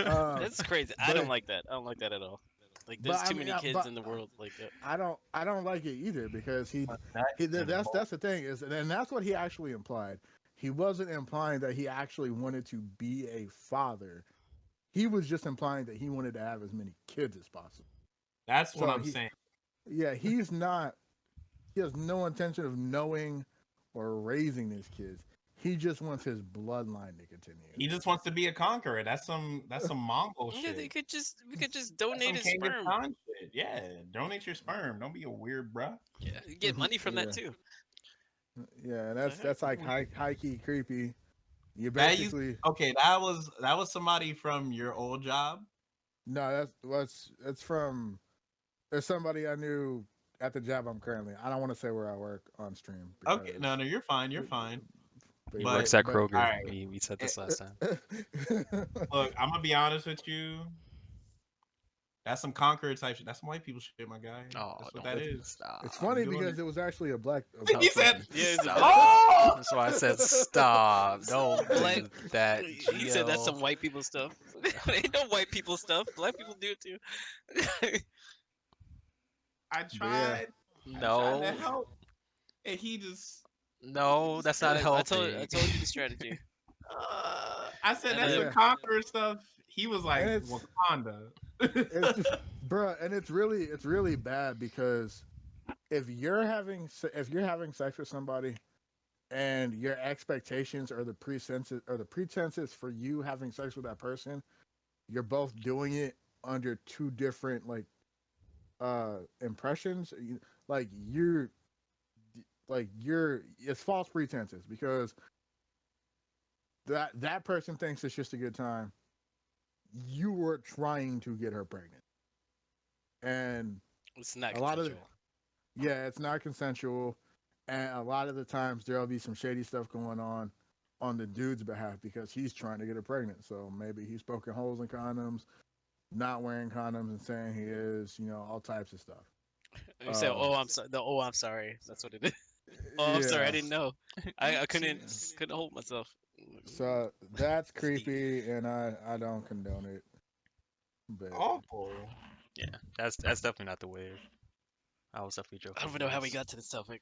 uh, That's crazy. I don't but like that. I don't like that at all. Like, but there's I too mean, many kids in the world like that. I don't like it either because Nut and bolt. that's the thing is, and that's what he actually implied. He wasn't implying that he actually wanted to be a father. He was just implying that he wanted to have as many kids as possible. That's what So I'm saying. yeah, he's not. He has no intention of knowing or raising these kids. He just wants his bloodline to continue. He just wants to be a conqueror. That's some Mongol Yeah, shit. we could just That's donate some his Genghis sperm. Khan shit. Yeah, donate your sperm. Don't be a weird bruh. Yeah, you get money from that Yeah, too. yeah, The heck? that's like high key creepy. You That used basically okay. That was somebody from your old job. no, that's from there's somebody I knew at the job I'm currently. I don't want to say where I work on stream Okay, no, because, no, you're fine. You're fine. He But works at all Kroger. right, We said eh, this last time. look, I'm gonna be honest with you. That's some conqueror type shit. That's some white people shit, my guy. Oh, That's what that don't is. It's stop. funny You doing because it? it was actually a Stop He black said, person. Yeah, it's a stop. "Oh, That's why I said stop. Don't black. do that, He said that's Geo. some white people stuff. Ain't no white people stuff. Black people do it too. I But yeah, tried. I tried to No, help, and he no, just that's not I helping. told you the strategy. I said And that's then some yeah, conqueror stuff. He was and like Wakanda. it's bruh, and it's really bad because if you're having sex with somebody and your expectations or the pretenses for you having sex with that person, you're both doing it under two different impressions. Like you're it's false pretenses because that person thinks it's just a good time. You were trying to get her pregnant, and It's not a lot of consensual. yeah, it's not consensual, and a lot of the times there'll be some shady stuff going on the dude's behalf because he's trying to get her pregnant. So maybe he's poking holes in condoms, not wearing condoms, and saying he is, all types of stuff. You said, Uh, "Oh, I'm sorry." The "Oh, I'm sorry." That's what it is. Oh, I'm sorry. I yeah, didn't know. I couldn't hold myself. so that's That's deep. creepy, and I don't condone it. But Awful. Yeah, that's definitely not the wave. I was definitely I joking don't even know with how we this. got to this topic.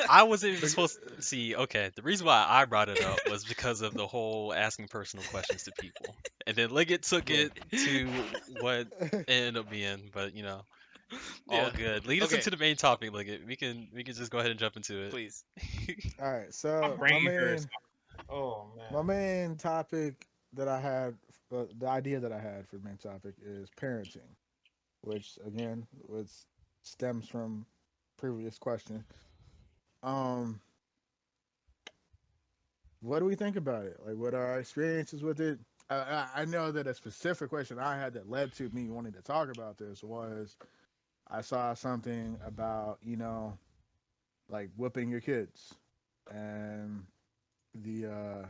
I wasn't even Bec- supposed to see. Okay, the reason why I brought it up was because of the whole asking personal questions to people, and then Liggett took yeah. it to what it ended up being. But all Yeah. good. Lead us Okay. into the main topic, Liggett. We can just go ahead and jump into it. Please. All right, My so brain hurts. Oh my man. main topic that I had, the idea that I had for the main topic is parenting, which again was stems from previous question. Um, what do we think about it? Like, what are our experiences with it? I know that a specific question I had that led to me wanting to talk about this was I saw something about like whipping your kids and the uh,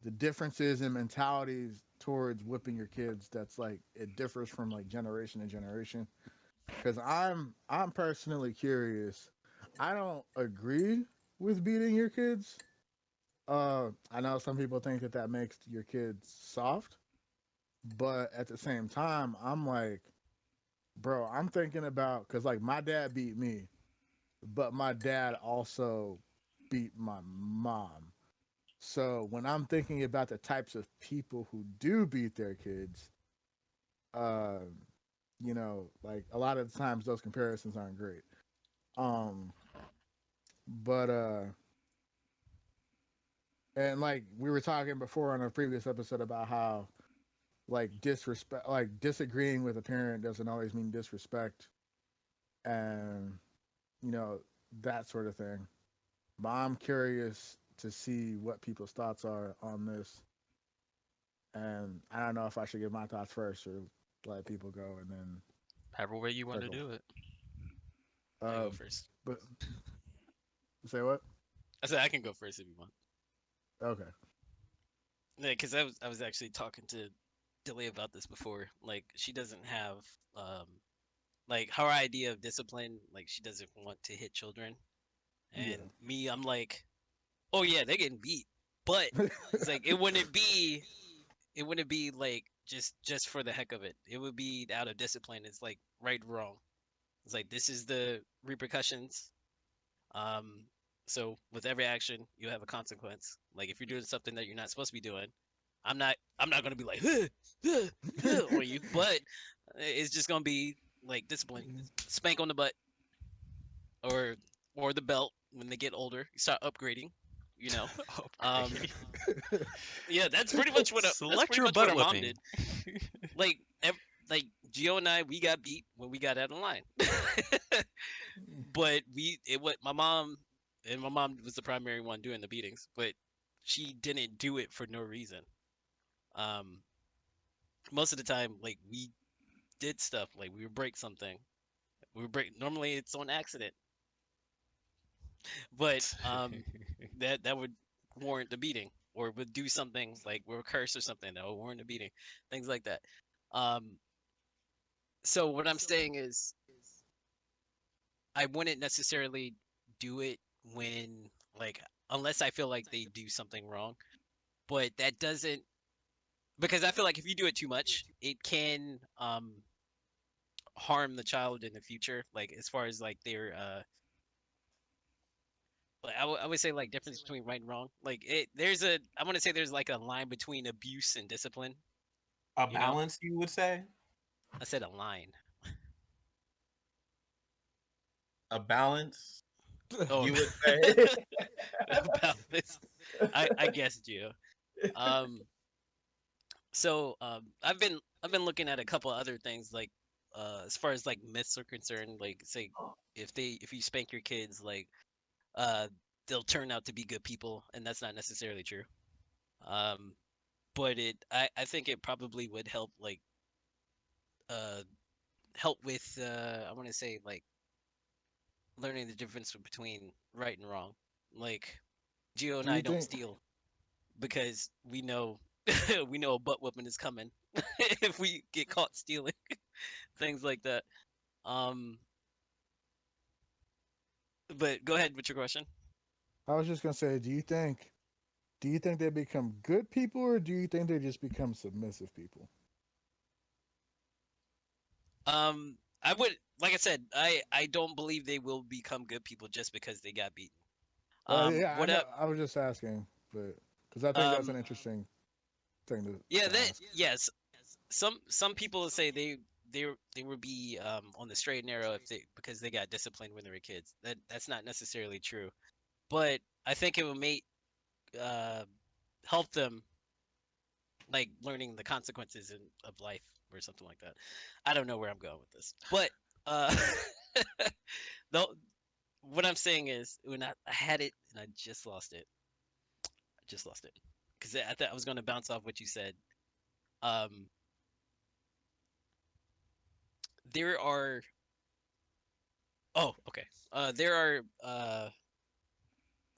the differences in mentalities towards whipping your kids. That's like it differs from like generation to generation. Because I'm personally curious. I don't agree, with beating your kids. I know some people think that that makes your kids soft, but at the same time, I'm like, bro, I'm thinking about because like my dad beat me, but my dad also beat my mom. So when I'm thinking about the types of people who do beat their kids, uh, like a lot of the times those comparisons aren't great. Um, but and like we were talking before on a previous episode about how like disrespect, like disagreeing with a parent doesn't always mean disrespect, and you know that sort of thing. But I'm curious to see what people's thoughts are on this, and I don't know if I should give my thoughts first or let people go and then However way you want to circle. do it. I Uh, go first. but say what? I said I can go first if you want. Okay. Yeah, because I was actually talking to Dilly about this before. Like she doesn't have um like her idea of discipline. Like she doesn't want to hit children, Yeah. and me, I'm like, oh yeah, they're getting beat, but it's like it wouldn't be like just for the heck of it. It would be out of discipline. It's like right or wrong. It's like this is the repercussions. Um, so with every action, you have a consequence. Like if you're doing something that you're not supposed to be doing, I'm not gonna be like on you, but it's just gonna be like discipline, spank on the butt, or or the belt when they get older. You start upgrading, you know. Um, Upgrade. yeah, that's pretty much what that's Select pretty your much what butt our mom whipping. did. Like like Gio and I, we got beat when we got out of line. But what my mom was the primary one doing the beatings, but she didn't do it for no reason. Um, most of the time, like we did stuff, like we would break something. We would break. Normally, it's on accident, but that would warrant the beating, or would do something like we were cursed or something that would warrant the beating, things like that. Um, so what I'm saying is, I wouldn't necessarily do it when like unless I feel like they do something wrong. But that doesn't because I feel like if you do it too much, it can harm the child in the future. Like as far as like their like, I would say like difference between right and wrong. Like I want to say there's like a line between abuse and discipline. A You know, balance, you would say? I said a line. A balance, Oh, you would say? about this, I guess Gio. Um, so I've been looking at a couple other things like as far as like myths are concerned. Like say if you spank your kids, like uh they'll turn out to be good people, and that's not necessarily true. Um, but I think it probably would help like uh help with I want to say like learning the difference between right and wrong. Like Gio and Do you I don't think? steal because we know we know a butt whooping is coming if we get caught stealing, things like that. Um, but go ahead with your question. I was just gonna say, do you think they become good people or do you think they just become submissive people? I would like I said, I don't believe they will become good people just because they got beaten. Yeah, I What know. up? I was just asking, but because I think that's an Um, interesting thing yeah, to that ask. yes, some people say they would be on the straight and narrow if they because they got disciplined when they were kids. That's not necessarily true, but I think it would make uh help them like learning the consequences of life or something like that. I don't know where I'm going with this, but uh, the what I'm saying is when I had it and I just lost it. I just lost it because I thought I was going to bounce off what you said. Um, there are okay. There are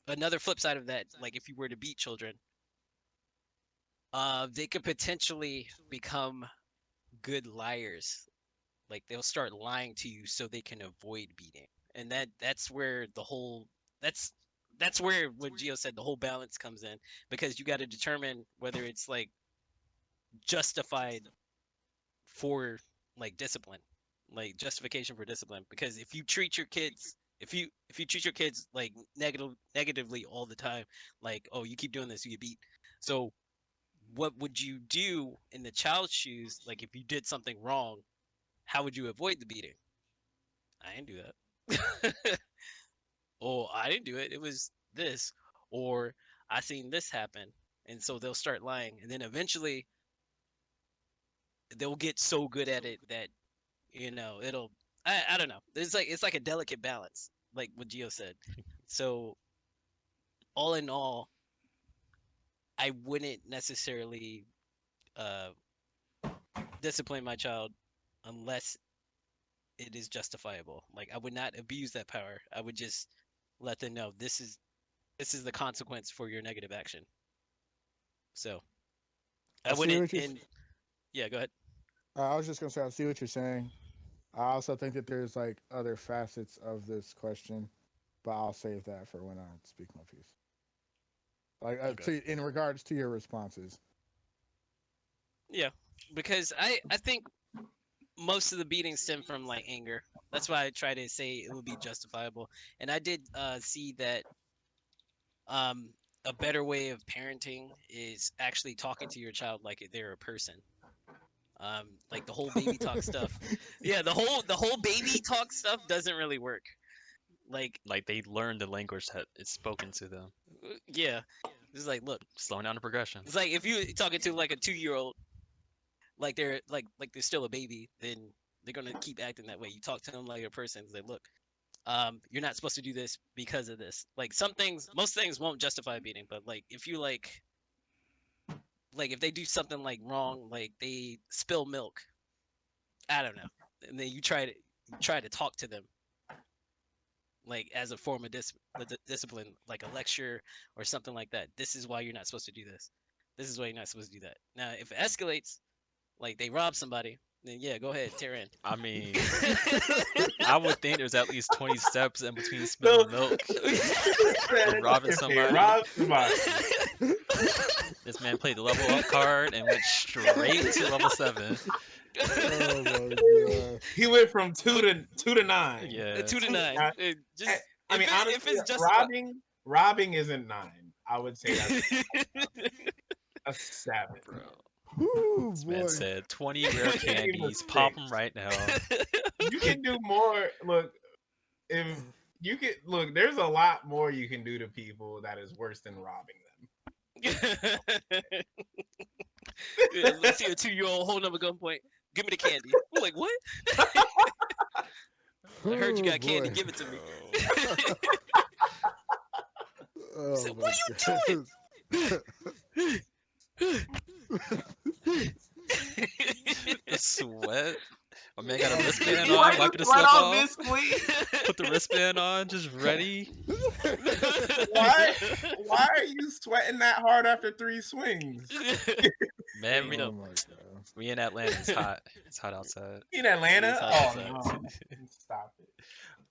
another flip side of that. Like if you were to beat children, they could potentially become good liars. Like they'll start lying to you so they can avoid beating, and that's where the whole that's that's where what Gio said, the whole balance comes in, because you got to determine whether it's like justified for like discipline, like justification for discipline. Because if you treat your kids, if you treat your kids like negatively all the time, like, oh, you keep doing this, you get beat. So what would you do in the child's shoes? Like if you did something wrong, how would you avoid the beating? I didn't do that. Oh, I didn't do it. It was this. Or I seen this happen. And so they'll start lying. And then eventually they'll get so good at it that, it'll I don't know. It's like a delicate balance, like what Gio said. So all in all, I wouldn't necessarily uh discipline my child unless it is justifiable. Like I would not abuse that power. I would just let them know this is the consequence for your negative action. So I I see wouldn't. what you're. And yeah, go ahead. I was just gonna say I see what you're saying. I also think that there's like other facets of this question, but I'll save that for when I speak my piece. Like Okay. in regards to your responses. Yeah, because I think most of the beatings stem from like anger. That's why I try to say it would be justifiable. And I did see that um a better way of parenting is actually talking to your child like they're a person. Like the whole baby talk stuff. Yeah, the whole baby talk stuff doesn't really work. Like, Like they learn the language that is spoken to them, yeah, it's like, look, slowing down the progression. it's like if you talking to like a 2 year old, like they're still a baby, then they're gonna keep acting that way. You talk to them like a person. It's like, look, you're not supposed to do this because of this. Like some things, most things won't justify beating, but like if you like if they do something like wrong, like they spill milk, I don't know, and then you try to talk to them like as a form of discipline, like a lecture or something like that. This is why you're not supposed to do this. This is why you're not supposed to do that. Now, if it escalates, like they rob somebody, then yeah, go ahead, tear in. I mean, I would think there's at least 20 steps in between No, spilling milk and robbing if they somebody. rob somebody, This man played the level up card and went straight to level 7. Oh my god. he went from 2 to 9. Yeah. 2 to 9. I, Just I mean, if honestly, it's justified. robbing isn't 9. I would say that's a 7. Bro. Ooh, This man boy. said 20 rare Give him a candies, pop 6. them right now. You can do more. Look, if you can look, there's a lot more you can do to people that is worse than robbing them. Yeah, let's see a 2-year-old holding up a gunpoint. Give me the candy. I'm like, what? I heard you Ooh, got candy. boy. Give it to me. Oh said, my "What are you The sweat. My man got a wristband You on, wipe wiping the sweat sweat off off. this week? Put the wristband on, just ready. Why? Why are you sweating that hard after 3 swings? Man, you we, know. Oh my god. we in Atlanta. It's hot. It's hot outside. In Atlanta? It's hot Oh outside. no! Stop it.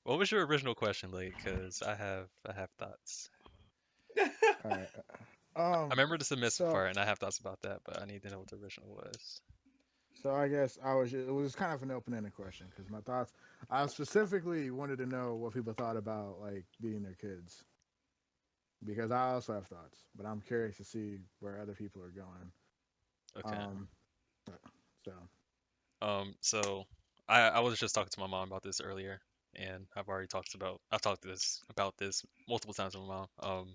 What was your original question, Blake? Because I have thoughts. All right. I remember the submissive so- part, and I have thoughts about that, but I need to know what the original was. So I guess it was kind of an open-ended question because my thoughts. I specifically wanted to know what people thought about like beating their kids because I also have thoughts, but I'm curious to see where other people are going. Okay. So So I was just talking to my mom about this earlier, and I've talked about this multiple times with my mom.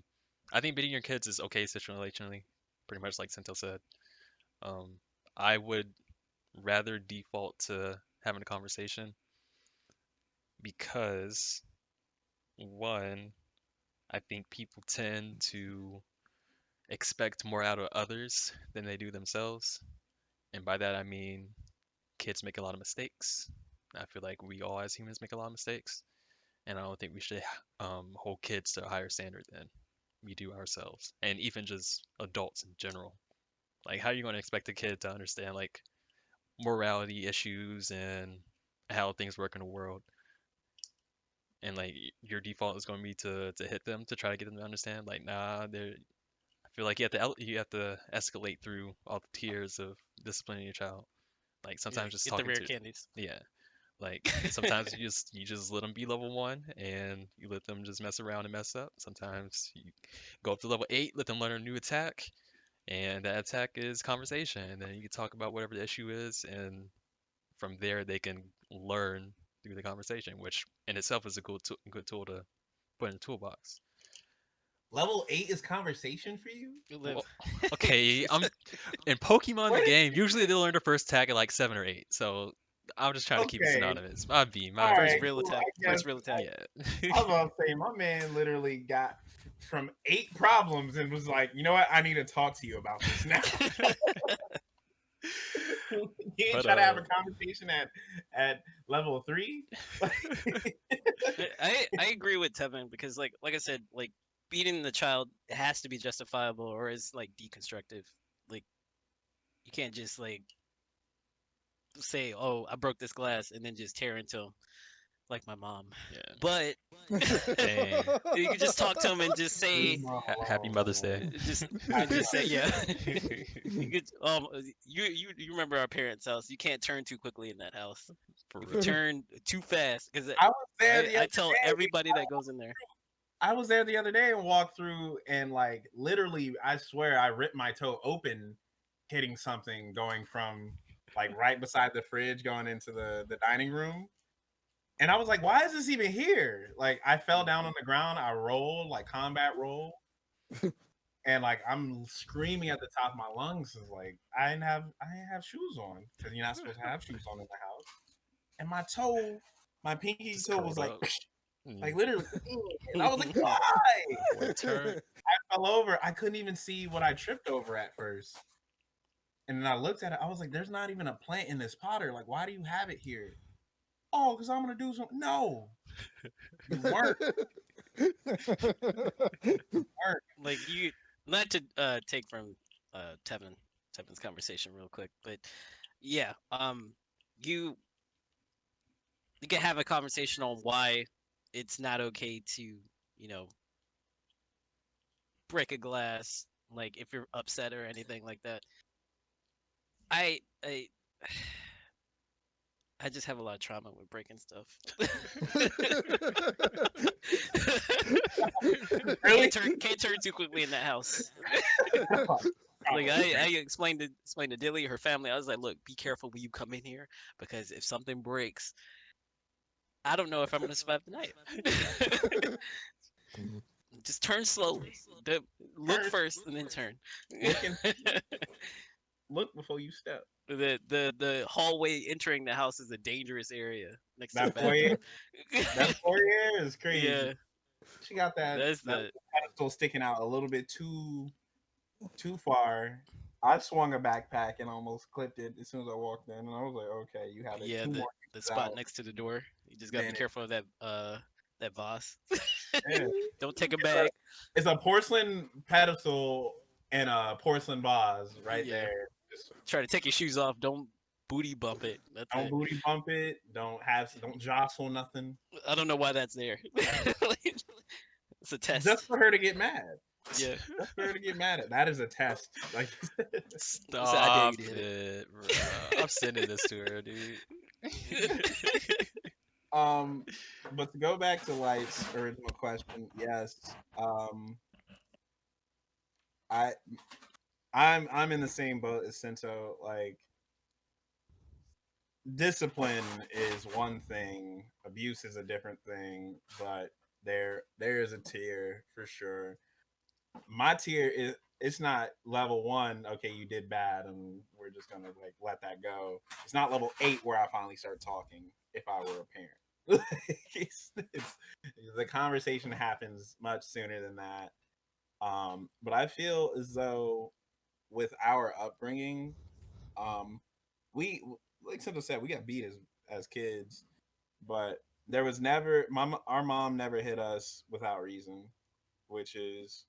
I think beating your kids is okay situationally, pretty much like Sento said. I would rather default to having a conversation because one, I think people tend to expect more out of others than they do themselves. And by that I mean kids make a lot of mistakes. I feel like we all as humans make a lot of mistakes, and I don't think we should hold kids to a higher standard than we do ourselves, and even just adults in general. Like, how are you going to expect a kid to understand like morality issues and how things work in the world, and like your default is going to be to hit them to try to get them to understand. Like, nah, they're. I feel like you have to escalate through all the tiers of disciplining your child. Like Yeah, sometimes just get the talking rare to, candies. yeah. Like sometimes you just let them be level 1 and you let them just mess around and mess up. Sometimes you go up to level 8, let them learn a new attack, and that attack is conversation. And then you can talk about whatever the issue is, and from there they can learn through the conversation, which in itself is a good tool to put in the toolbox. Level 8 is conversation for you? You live. Well, okay, I'm in Pokemon the What? game. Usually they learn their first attack at like 7 or 8, so I'm just trying to keep it Okay. synonymous. My B, All my First right. B. real Cool. attack. I guess First real attack. Yeah. I was about to say my man literally got from 8 problems and was like, you know what? I need to talk to you about this now. You ain't But try to have a conversation at level 3. I agree with Tevin because like I said, like beating the child has to be justifiable or is like deconstructive. Like you can't just like say, "Oh, I broke this glass," and then just tear into him like my mom. Yeah. But Dang. you can just talk to him and just say, Happy Mother's Day. just and just say, yeah. You could you remember our parents' house? You can't turn too quickly in that house. For If you real. turn too fast, because I was there the I other tell day. everybody that goes in there. I was there the other day and walked through and like literally, I swear I ripped my toe open hitting something going from like right beside the fridge going into the dining room. And I was like, why is this even here? Like I fell down on the ground, I rolled like combat roll. And like I'm screaming at the top of my lungs, is like I didn't have shoes on because you're not supposed to have shoes on in the house. And my toe, my pinky Just toe was curled like up. like literally, and I was like, why? Boy, turn. I fell over. I couldn't even see what I tripped over at first. And then I looked at it. I was like, there's not even a plant in this potter. Like, why do you have it here? Oh, because I'm gonna do something. No, you weren't. You weren't. Like you, not to take from Tevin's conversation real quick, but yeah, you you can have a conversation on why it's not okay to, you know, break a glass, like if you're upset or anything like that. I I just have a lot of trauma with breaking stuff. Really? Can't turn too quickly in that house. Like I explained to Dilly, her family. I was like, look, be careful when you come in here because if something breaks, I don't know if I'm gonna survive the night. Just turn slowly. Look Turn. first and then turn. Looking. Look before you step. The hallway entering the house is a dangerous area next to the That foyer, bathroom. that foyer is crazy. Yeah, She got that that's that the pedestal sticking out a little bit too far. I swung a backpack and almost clipped it as soon as I walked in, and I was like, "Okay, you have it yeah two the more the inches spot out." next to the door. You just gotta be Then careful of that vase. yeah. Don't take a bag. It's a porcelain pedestal and a porcelain vase right Yeah. there. Just Try to take your shoes off. Don't booty bump it. That's don't it. booty bump it. Don't jostle nothing. I don't know why that's there. It's a test. Just for her to get mad. Yeah. Just for her to get mad at. That is a test. Like I dare you Stop to hit it, bro. I'm sending this to her, dude. but to go back to Light's original question, yes. I I'm in the same boat as Sento. Like discipline is one thing, abuse is a different thing, but there is a tier for sure. My tier is it's not level 1, okay, you did bad and we're just gonna like let that go. It's not level 8 where I finally start talking if I were a parent. The conversation happens much sooner than that. But I feel as though with our upbringing, we like Simple said, we got beat as kids, but there was never our mom never hit us without reason, which is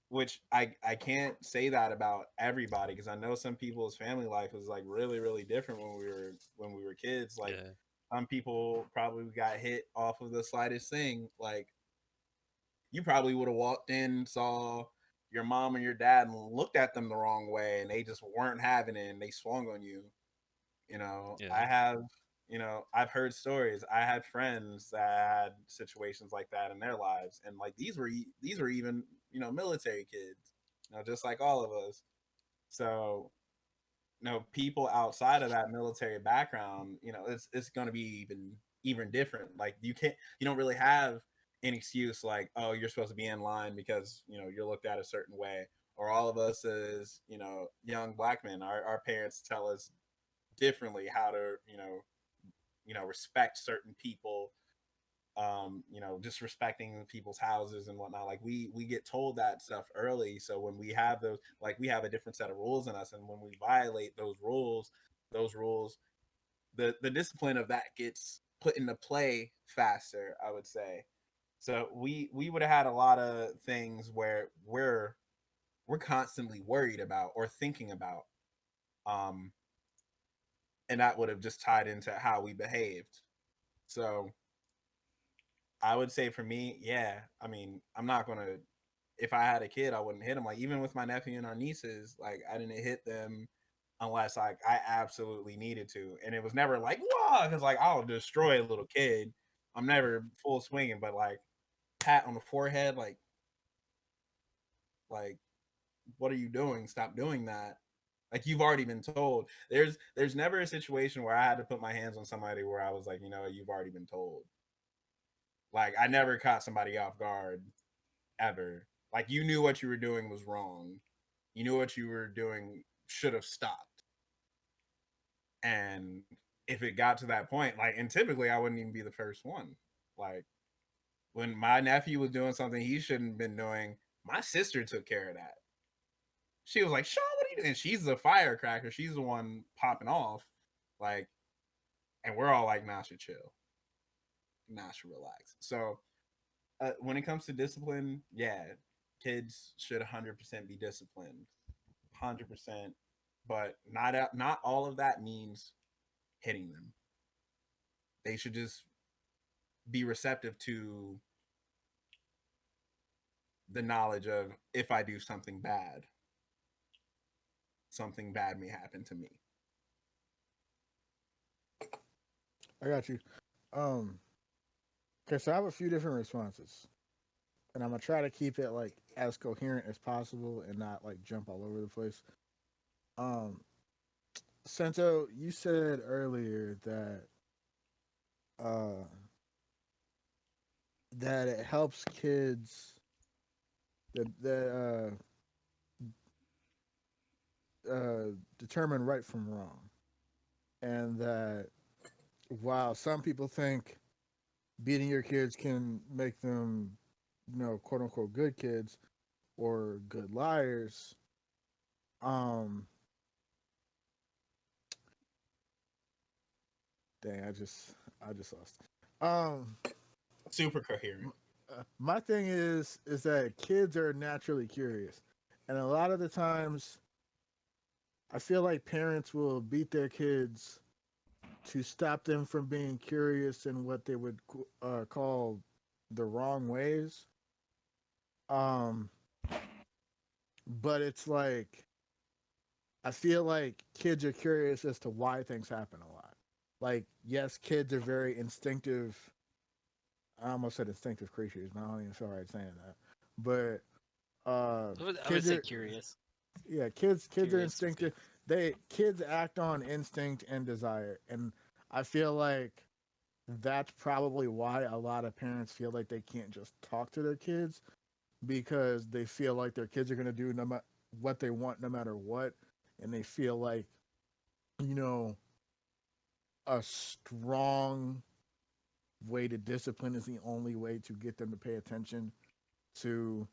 which I can't say that about everybody because I know some people's family life was like really really different when we were kids. Like Yeah. Some people probably got hit off of the slightest thing. Like you probably would have walked in, saw your mom and your dad, and looked at them the wrong way, and they just weren't having it, and they swung on you. Yeah. I have, I've heard stories. I had friends that had situations like that in their lives, and like these were even military kids, just like all of us. So people outside of that military background, it's going to be even different. Like you don't really have an excuse like, oh, you're supposed to be in line because you're looked at a certain way, or all of us as young black men, our parents tell us differently how to respect certain people, just respecting people's houses and whatnot. Like we get told that stuff early, so when we have those, like we have a different set of rules in us, and when we violate those rules, the discipline of that gets put into play faster, I would say. So we would have had a lot of things where we're constantly worried about or thinking about, um and that would have just tied into how we behaved. So I would say for me, yeah. I mean, I'm not gonna. If I had a kid, I wouldn't hit them. Like even with my nephew and our nieces, like I didn't hit them unless like I absolutely needed to, and it was never like whoa, because like I'll destroy a little kid. I'm never full swinging, but like pat on the forehead, like what are you doing? Stop doing that. Like you've already been told. There's never a situation where I had to put my hands on somebody where I was like, you've already been told. Like I never caught somebody off guard ever. Like you knew what you were doing was wrong. You knew what you were doing should have stopped. And if it got to that point, like, and typically I wouldn't even be the first one. Like when my nephew was doing something he shouldn't have been doing, my sister took care of that. She was like, Sean, what are you doing? And she's the firecracker. She's the one popping off. Like, and we're all like, nah, should chill. Nah, should relax. So when it comes to discipline, yeah, kids should 100% be disciplined, 100%. But not all of that means hitting them. They should just be receptive to the knowledge of if I do something bad may happen to me. I got you. Um, okay, so I have a few different responses, and I'm gonna try to keep it like as coherent as possible and not like jump all over the place. Um, Sento, you said earlier uh that it helps kids that determine right from wrong, and that while some people think beating your kids can make them, quote unquote, good kids or good liars, um, dang, I just lost. Um, Super coherent. my thing is that kids are naturally curious, and a lot of the times, I feel like parents will beat their kids to stop them from being curious in what they would call the wrong ways. Um, but it's like I feel like kids are curious as to why things happen a lot. Like, yes, kids are very instinctive. I almost said instinctive creatures, but I don't even feel right saying that. But I would kids say are, curious. yeah, kids are Curious would instinctive. be. Kids act on instinct and desire, and I feel like that's probably why a lot of parents feel like they can't just talk to their kids because they feel like their kids are going to do what they want no matter what, and they feel like you know a strong way to discipline is the only way to get them to pay attention to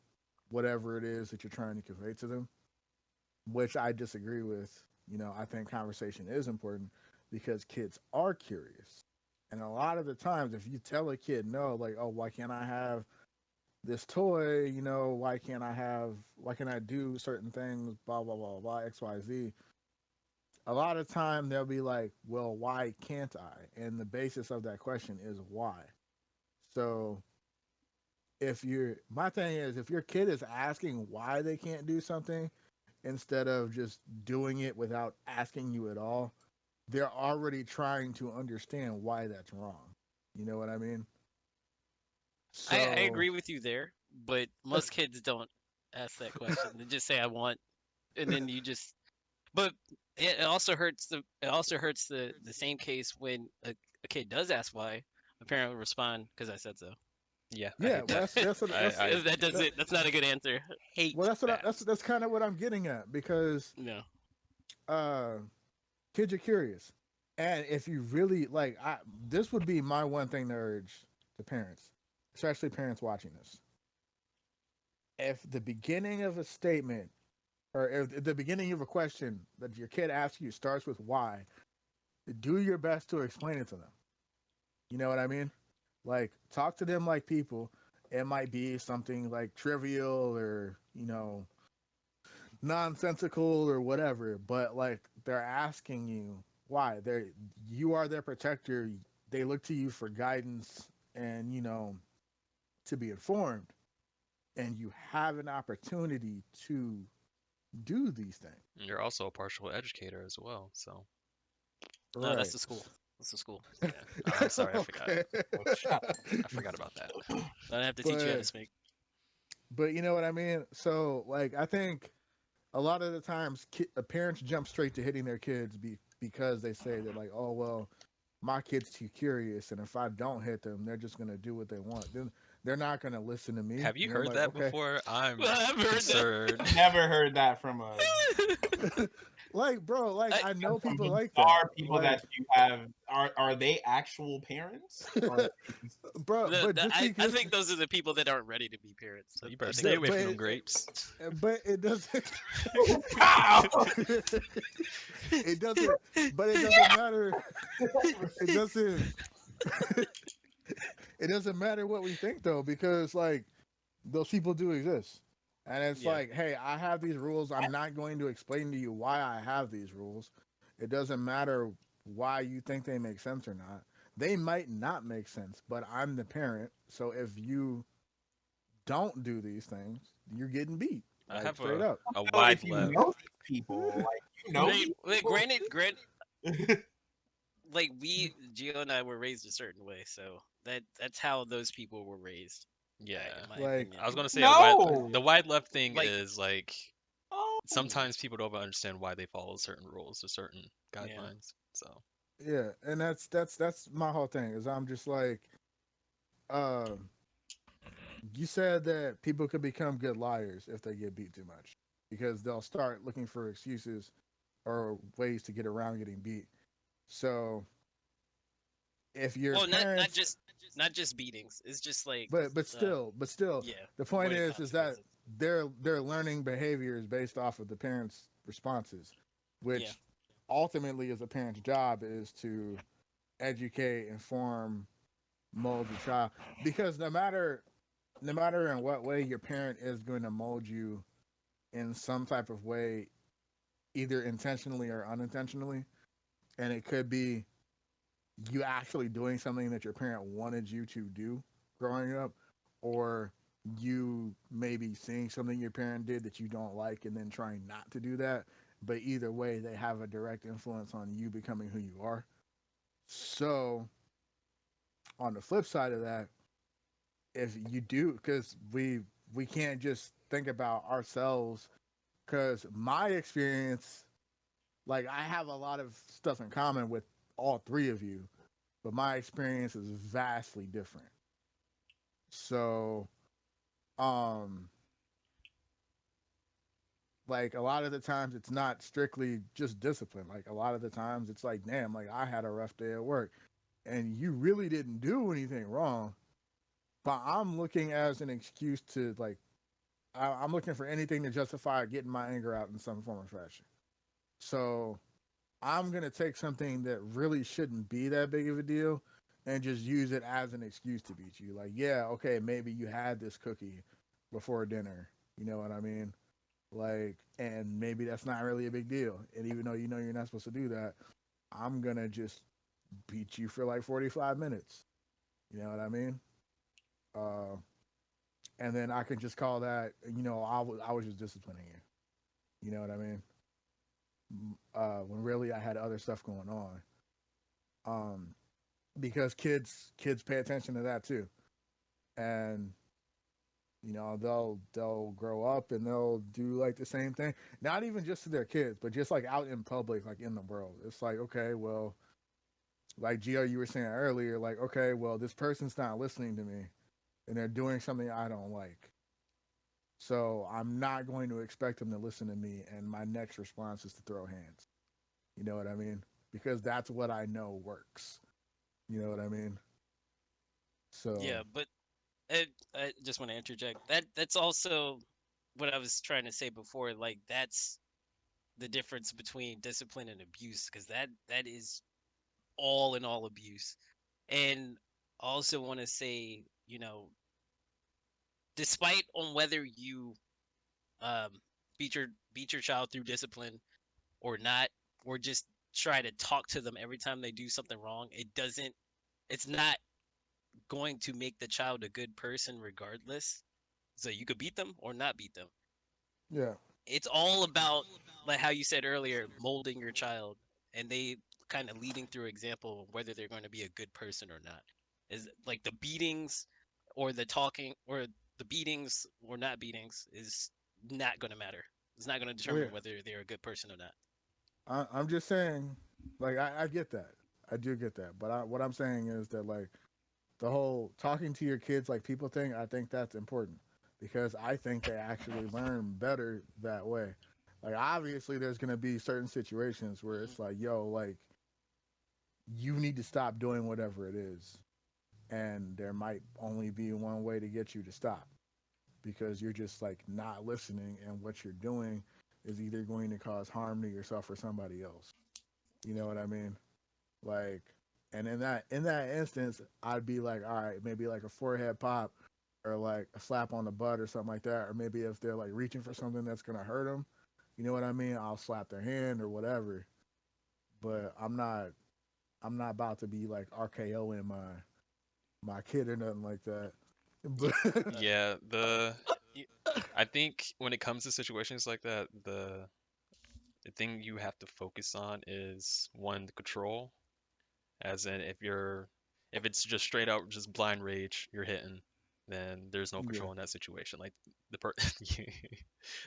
whatever it is that you're trying to convey to them, which I disagree with. I think conversation is important because kids are curious. And a lot of the times, if you tell a kid no, like, oh, why can't I have this toy? Why can't I do certain things? Blah, blah, blah, blah, XYZ. a lot of time they'll be like, well, why can't I? And the basis of that question is why. So if you're, my thing is, if your kid is asking why they can't do something instead of just doing it without asking you at all, they're already trying to understand why that's wrong. You know what I mean? I So agree with you there, but most kids don't ask that question. They just say I want, and then you just. But it also hurts the same case when a kid does ask why. A parent will respond because I said so. Yeah, I yeah, hate well, that. that's what I That does that, it. That's not a good answer. hate well, that. that's kind of what I'm getting at because No. uh, kids are curious, and if you really like, this would be my one thing to urge to parents, especially parents watching this. If the beginning of a statement or if the beginning of a question that your kid asks you starts with why, do your best to explain it to them. You know what I mean? Like, talk to them like people. It might be something like trivial or, nonsensical or whatever, but like they're asking you why. You are their protector. They look to you for guidance and, to be informed. And you have an opportunity to do these things. You're also a partial educator as well, so No, that's Right. the school. That's the school. yeah. I'm sorry, I forgot. Okay. Oh, shut up. I forgot about that. I don't have to teach you how to but speak. but you know what I mean? So like I think a lot of the times parents jump straight to hitting their kids because they say they're like, oh well, my kid's too curious, and if I don't hit them, they're just gonna do what they want. Then they're not gonna listen to me. Have you And they're heard like, that okay, before? I'm I've heard that. concerned. Never heard that from like bro, like I know from people the like that. bizarre people Like, that you have. Are they actual parents? Or are they bro, but just I because, think those are the people that aren't ready to be parents. So you better I think stay the, away but from them grapes. but it doesn't. wow. it doesn't. But it doesn't matter. It doesn't. It doesn't matter what we think though, because like those people do exist. And it's Yeah. like, hey, I have these rules. I'm not going to explain to you why I have these rules. It doesn't matter why you think they make sense or not. They might not make sense, but I'm the parent. So if you don't do these things, you're getting beat. I Like have straight up. a So wide if you left. know these people, Granted, like Gio and I were raised a certain way, so that's how those people were raised. Yeah. In my Like, opinion. I was gonna say No. the wide left thing Like, is like Oh. sometimes people don't understand why they follow certain rules or certain yeah. guidelines. So yeah, and that's my whole thing. Is I'm just like, uh, you said that people could become good liars if they get beat too much because they'll start looking for excuses or ways to get around getting beat. So if your Well, parents, not just beatings. It's just like but still, yeah, the point avoiding is that consequences. they're learning behaviors based off of the parents' responses, Yeah. which ultimately is a parent's job is to educate, inform, mold your child. Because no matter in what way your parent is going to mold you in some type of way, either intentionally or unintentionally, and it could be you actually doing something that your parent wanted you to do growing up, or you maybe seeing something your parent did that you don't like and then trying not to do that. But either way, they have a direct influence on you becoming who you are. So, on the flip side of that, if you do, because we can't just think about ourselves, because my experience, like I have a lot of stuff in common with all three of you, but my experience is vastly different. So, um, like a lot of the times it's not strictly just discipline. Like a lot of the times it's like, damn, like I had a rough day at work, and you really didn't do anything wrong, but I'm looking as an excuse to like, I'm looking for anything to justify getting my anger out in some form or fashion. So I'm gonna take something that really shouldn't be that big of a deal and just use it as an excuse to beat you. Like, yeah, okay, maybe you had this cookie before dinner. You know what I mean? Like, and maybe that's not really a big deal. And even though you know you're not supposed to do that, I'm gonna just beat you for like 45 minutes. You know what I mean? Uh, and then I can just call that, I was just disciplining you. You know what I mean? When really I had other stuff going on. Um, because kids pay attention to that too, and they'll grow up and they'll do like the same thing. Not even just to their kids, but just like out in public, like in the world. It's like, okay, well, like Gio, you were saying earlier, like, okay, well, this person's not listening to me, and they're doing something I don't like. So I'm not going to expect them to listen to me, and my next response is to throw hands. You know what I mean? Because that's what I know works. You know what I mean? So Yeah, but I just want to interject. That's also what I was trying to say before. Like that's the difference between discipline and abuse, because that is all in all abuse. And I also want to say, despite on whether you um, beat your child through discipline or not, or just try to talk to them every time they do something wrong, it's not going to make the child a good person regardless. So you could beat them or not beat them. yeah, It's all about, like how you said earlier, molding your child, and they kind of leading through example whether they're going to be a good person or not. Is like the beatings or the talking or the beatings or not beatings is not going to matter. It's not going to well, determine yeah. whether they're a good person or not. I'm just saying, like, I get that. I do get that. But what I'm saying is that, like, the whole talking to your kids like people thing, I think that's important because I think they actually learn better that way. Like, obviously, there's going to be certain situations where Hmm. it's like, yo, like, you need to stop doing whatever it is. And there might only be one way to get you to stop because you're just like not listening, and what you're doing is either going to cause harm to yourself or somebody else. You know what I mean? Like, and in that instance, I'd be like, all right, maybe like a forehead pop, or like a slap on the butt or something like that, or maybe if they're like reaching for something that's gonna hurt them, you know what I mean? I'll slap their hand or whatever. But I'm not about to be like RKOing my kid or nothing like that. But Uh, Yeah, the y- I think when it comes to situations like that, the thing you have to focus on is one, the control, as in if it's just straight out just blind rage you're hitting, then there's no yeah, control in that situation. Like the per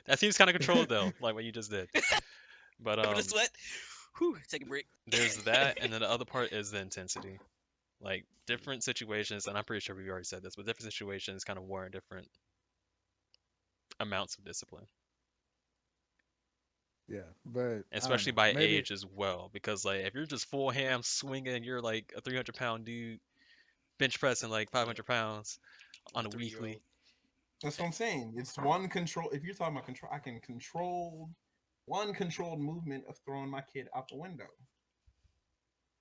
that seems kind of controlled though, like what you just did. But Over the sweat. Whew, take a break. there's that, and then the other part is the intensity. Like different situations, and I'm pretty sure we already said this, but different situations kind of warrant different amounts of discipline, yeah. But I don't especially know. by Maybe age as well. Because like if you're just full ham swinging, you're like a 300-pound dude bench pressing like Yeah, 500 pounds a on a 3-year-old. weekly. That's what I'm saying. It's one control. If you're talking about control, I can control one controlled movement of throwing my kid out the window.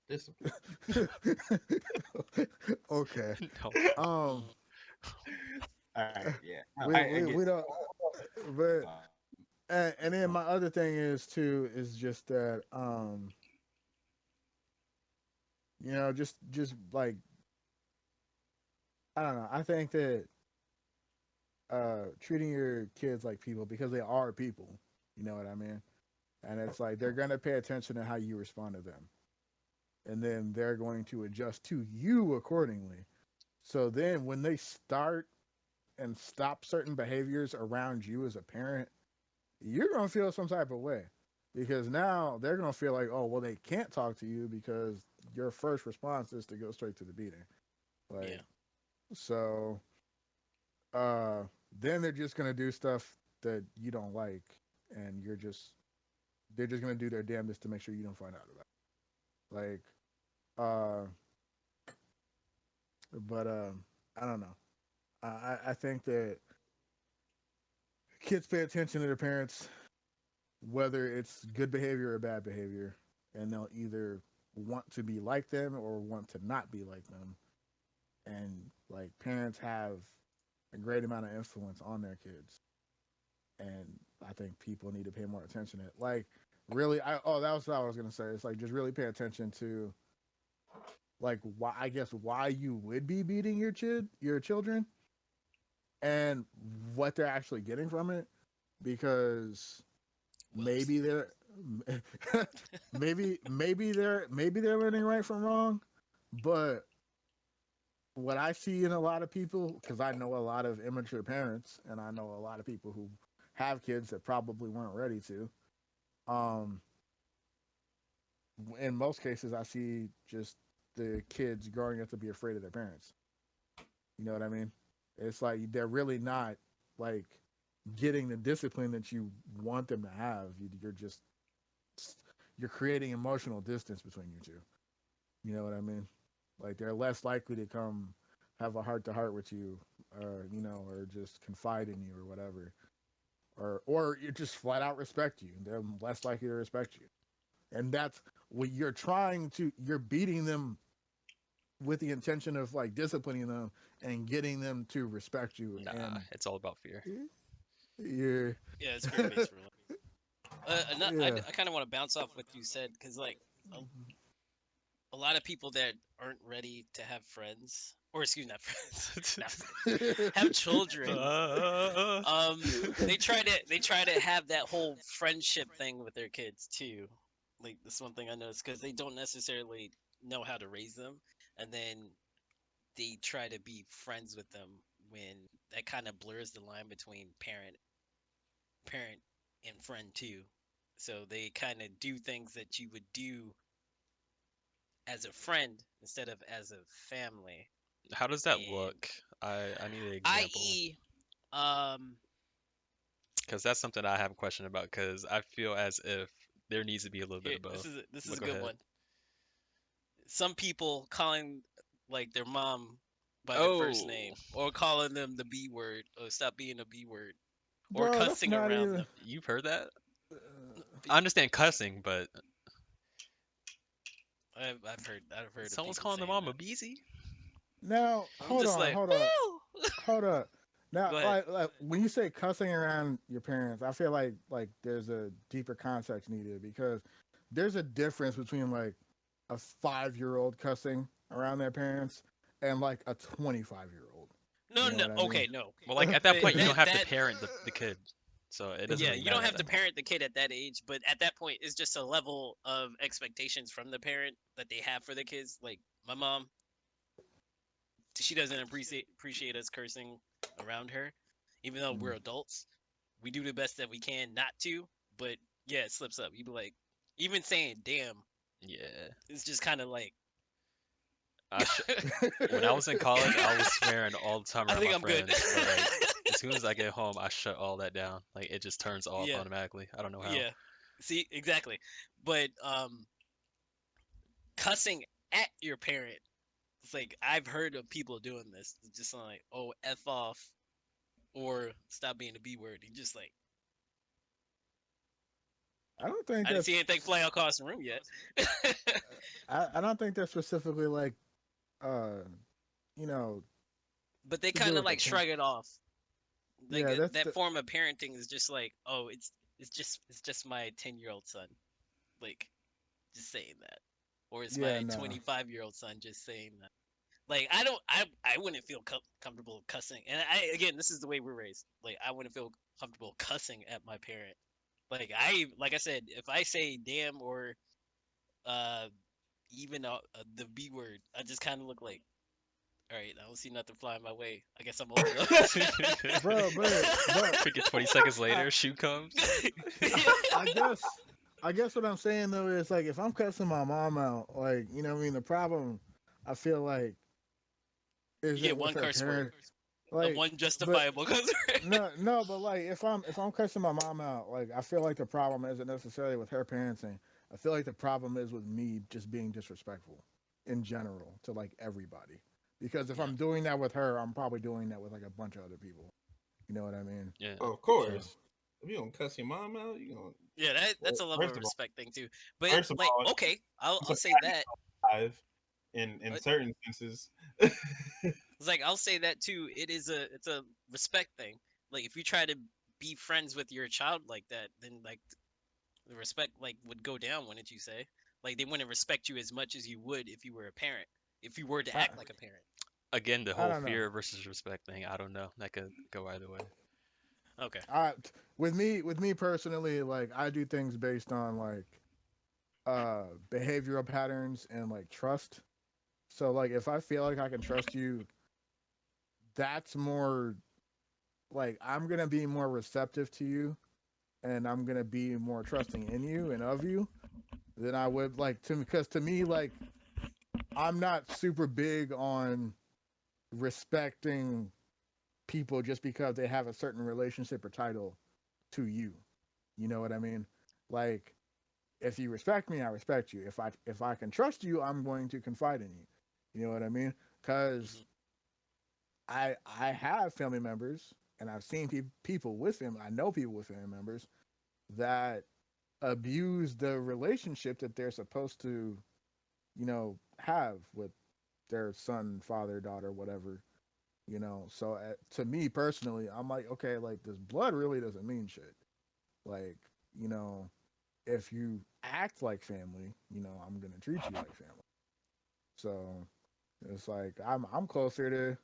Discipline. okay. No. Um, Mm. All right, yeah, I we get. don't. But Uh, and then my other thing is too is just that just like I don't know. I think that treating your kids like people because they are people. You know what I mean? And it's like they're gonna pay attention to how you respond to them, and then they're going to adjust to you accordingly. So then when they start and stop certain behaviors around you as a parent, you're gonna feel some type of way because now they're gonna feel like, oh, well, they can't talk to you because your first response is to go straight to the beating. Like, Yeah. so, uh, then they're just gonna do stuff that you don't like, and they're just gonna do their damnedest to make sure you don't find out about it. Like, uh, but I don't know. I think that kids pay attention to their parents, whether it's good behavior or bad behavior, and they'll either want to be like them or want to not be like them. And like parents have a great amount of influence on their kids, and I think people need to pay more attention to. Like, really, that was what I was gonna say. It's like just really pay attention to like why I guess why you would be beating your children and what they're actually getting from it because Whoops. maybe they're maybe they're learning right from wrong, but what I see in a lot of people, because I know a lot of immature parents and I know a lot of people who have kids that probably weren't ready to. Um, in most cases, I see just the kids growing up to be afraid of their parents. You know what I mean? It's like they're really not like getting the discipline that you want them to have. You're just you're creating emotional distance between you two. You know what I mean? Like they're less likely to come have a heart to heart with you, or or just confide in you or whatever, or you just flat out respect you. They're less likely to respect you, and that's what you're trying to. You're beating them with the intention of like disciplining them and getting them to respect you, Nah, and it's all about fear. you're Yeah, it's fear based ruling. yeah. I kind of want to bounce off what you said because like a lot of people that aren't ready to have friends, or excuse me, not friends, not friends, have children. Um, they try to have that whole friendship thing with their kids too. Like this one thing I noticed because they don't necessarily know how to raise them, and then they try to be friends with them when that kind of blurs the line between parent and friend too. So they kind of do things that you would do as a friend instead of as a family. How does that And look? I need an example i.e., um, because that's something I have a question about because I feel as if there needs to be a little bit here of both. this is But a go good ahead. one. Some people calling like their mom by their first Oh, name, or calling them the B word, or stop being a B word, or Bro, that's cussing not around even. them. you've heard that? I B- understand cussing, but I've heard of someone's people calling the saying mom a that. beezy? Now, I'm hold just on, like, hold on, woo. hold up. Now, Go ahead. like when you say cussing around your parents, I feel like there's a deeper context needed because there's a difference between like a 5 year old cussing around their parents and like a 25-year-old. No, You know no, what I mean? okay, no. Well, like at that point, you don't have to That parent the kid, so it doesn't yeah, really you don't matter at have to that point. parent the kid at that age, but at that point, it's just a level of expectations from the parent that they have for the kids. Like my mom, she doesn't appreciate us cursing around her, even though we're Mm. adults. We do the best that we can not to, but yeah, it slips up. You'd be like, even saying "damn" Yeah, is just kind of like, I sh when I was in college, I was swearing all the time I around think my I'm good. friends, but like as soon as I get home, I shut all that down. Like it just turns off Yeah, automatically. I don't know how. yeah. See, exactly. But cussing at your parent, it's like I've heard of people doing this. It's just like, oh, f off, or stop being a b word. You just like, I don't think I didn't that's. see anything fly across the room yet. I don't think that's specifically like uh you know But they to do kind of with the like parent. shrug it off. Like Yeah, that's that the. form of parenting is just like, oh, it's just my 10-year-old son, like just saying that, or it's Yeah, my no. 25-year-old son just saying that. Like I don't, I wouldn't feel comfortable cussing. And I again, this is the way we're raised. Like I wouldn't feel comfortable cussing at my parent. Like I said, if I say damn or uh even the B word, I just kind of look like, all right, I don't see nothing flying my way. I guess I'm old enough. But Freaking 20 seconds I, later, shoe comes. I guess what I'm saying though is like if I'm cussing my mom out, like what I mean, the problem I feel like You get isn't with one her curse word, parent, like, one but justifiable curse word. no, but like if I'm cussing my mom out, like I feel like the problem isn't necessarily with her parenting. I feel like the problem is with me just being disrespectful in general to like everybody. Because if Yeah, I'm doing that with her, I'm probably doing that with like a bunch of other people. You know what I mean? Yeah. Of So course. If you gonna cuss your mom out, you gonna yeah, that's a level of first of all, respect thing too. But first of like, all, okay, it's I'll a say that. five in Uh, certain senses. It's like I'll say that too. It's a respect thing. Like if you try to be friends with your child like that, then like the respect like would go down, wouldn't you say? Like they wouldn't respect you as much as you would if you were a parent, if you were to I act like a parent. Again, the I whole don't know. fear versus respect thing. I don't know. That could go either way. Okay. With me personally, like I do things based on like behavioral patterns and like trust. So like if I feel like I can trust you, that's more like I'm gonna be more receptive to you, and I'm gonna be more trusting in you and of you than I would like to, because to me like I'm not super big on respecting people just because they have a certain relationship or title to you. You know what I mean? Like if you respect me, I respect you. If I can trust you, I'm going to confide in you. You know what I mean? Because Hmm. I have family members and I've seen people with them. I know people with family members that abuse the relationship that they're supposed to, have with their son, father, daughter, whatever. So to me personally, I'm like, okay, like this blood really doesn't mean shit. Like, you know, if you act like family, I'm gonna treat you like family. So it's like I'm closer to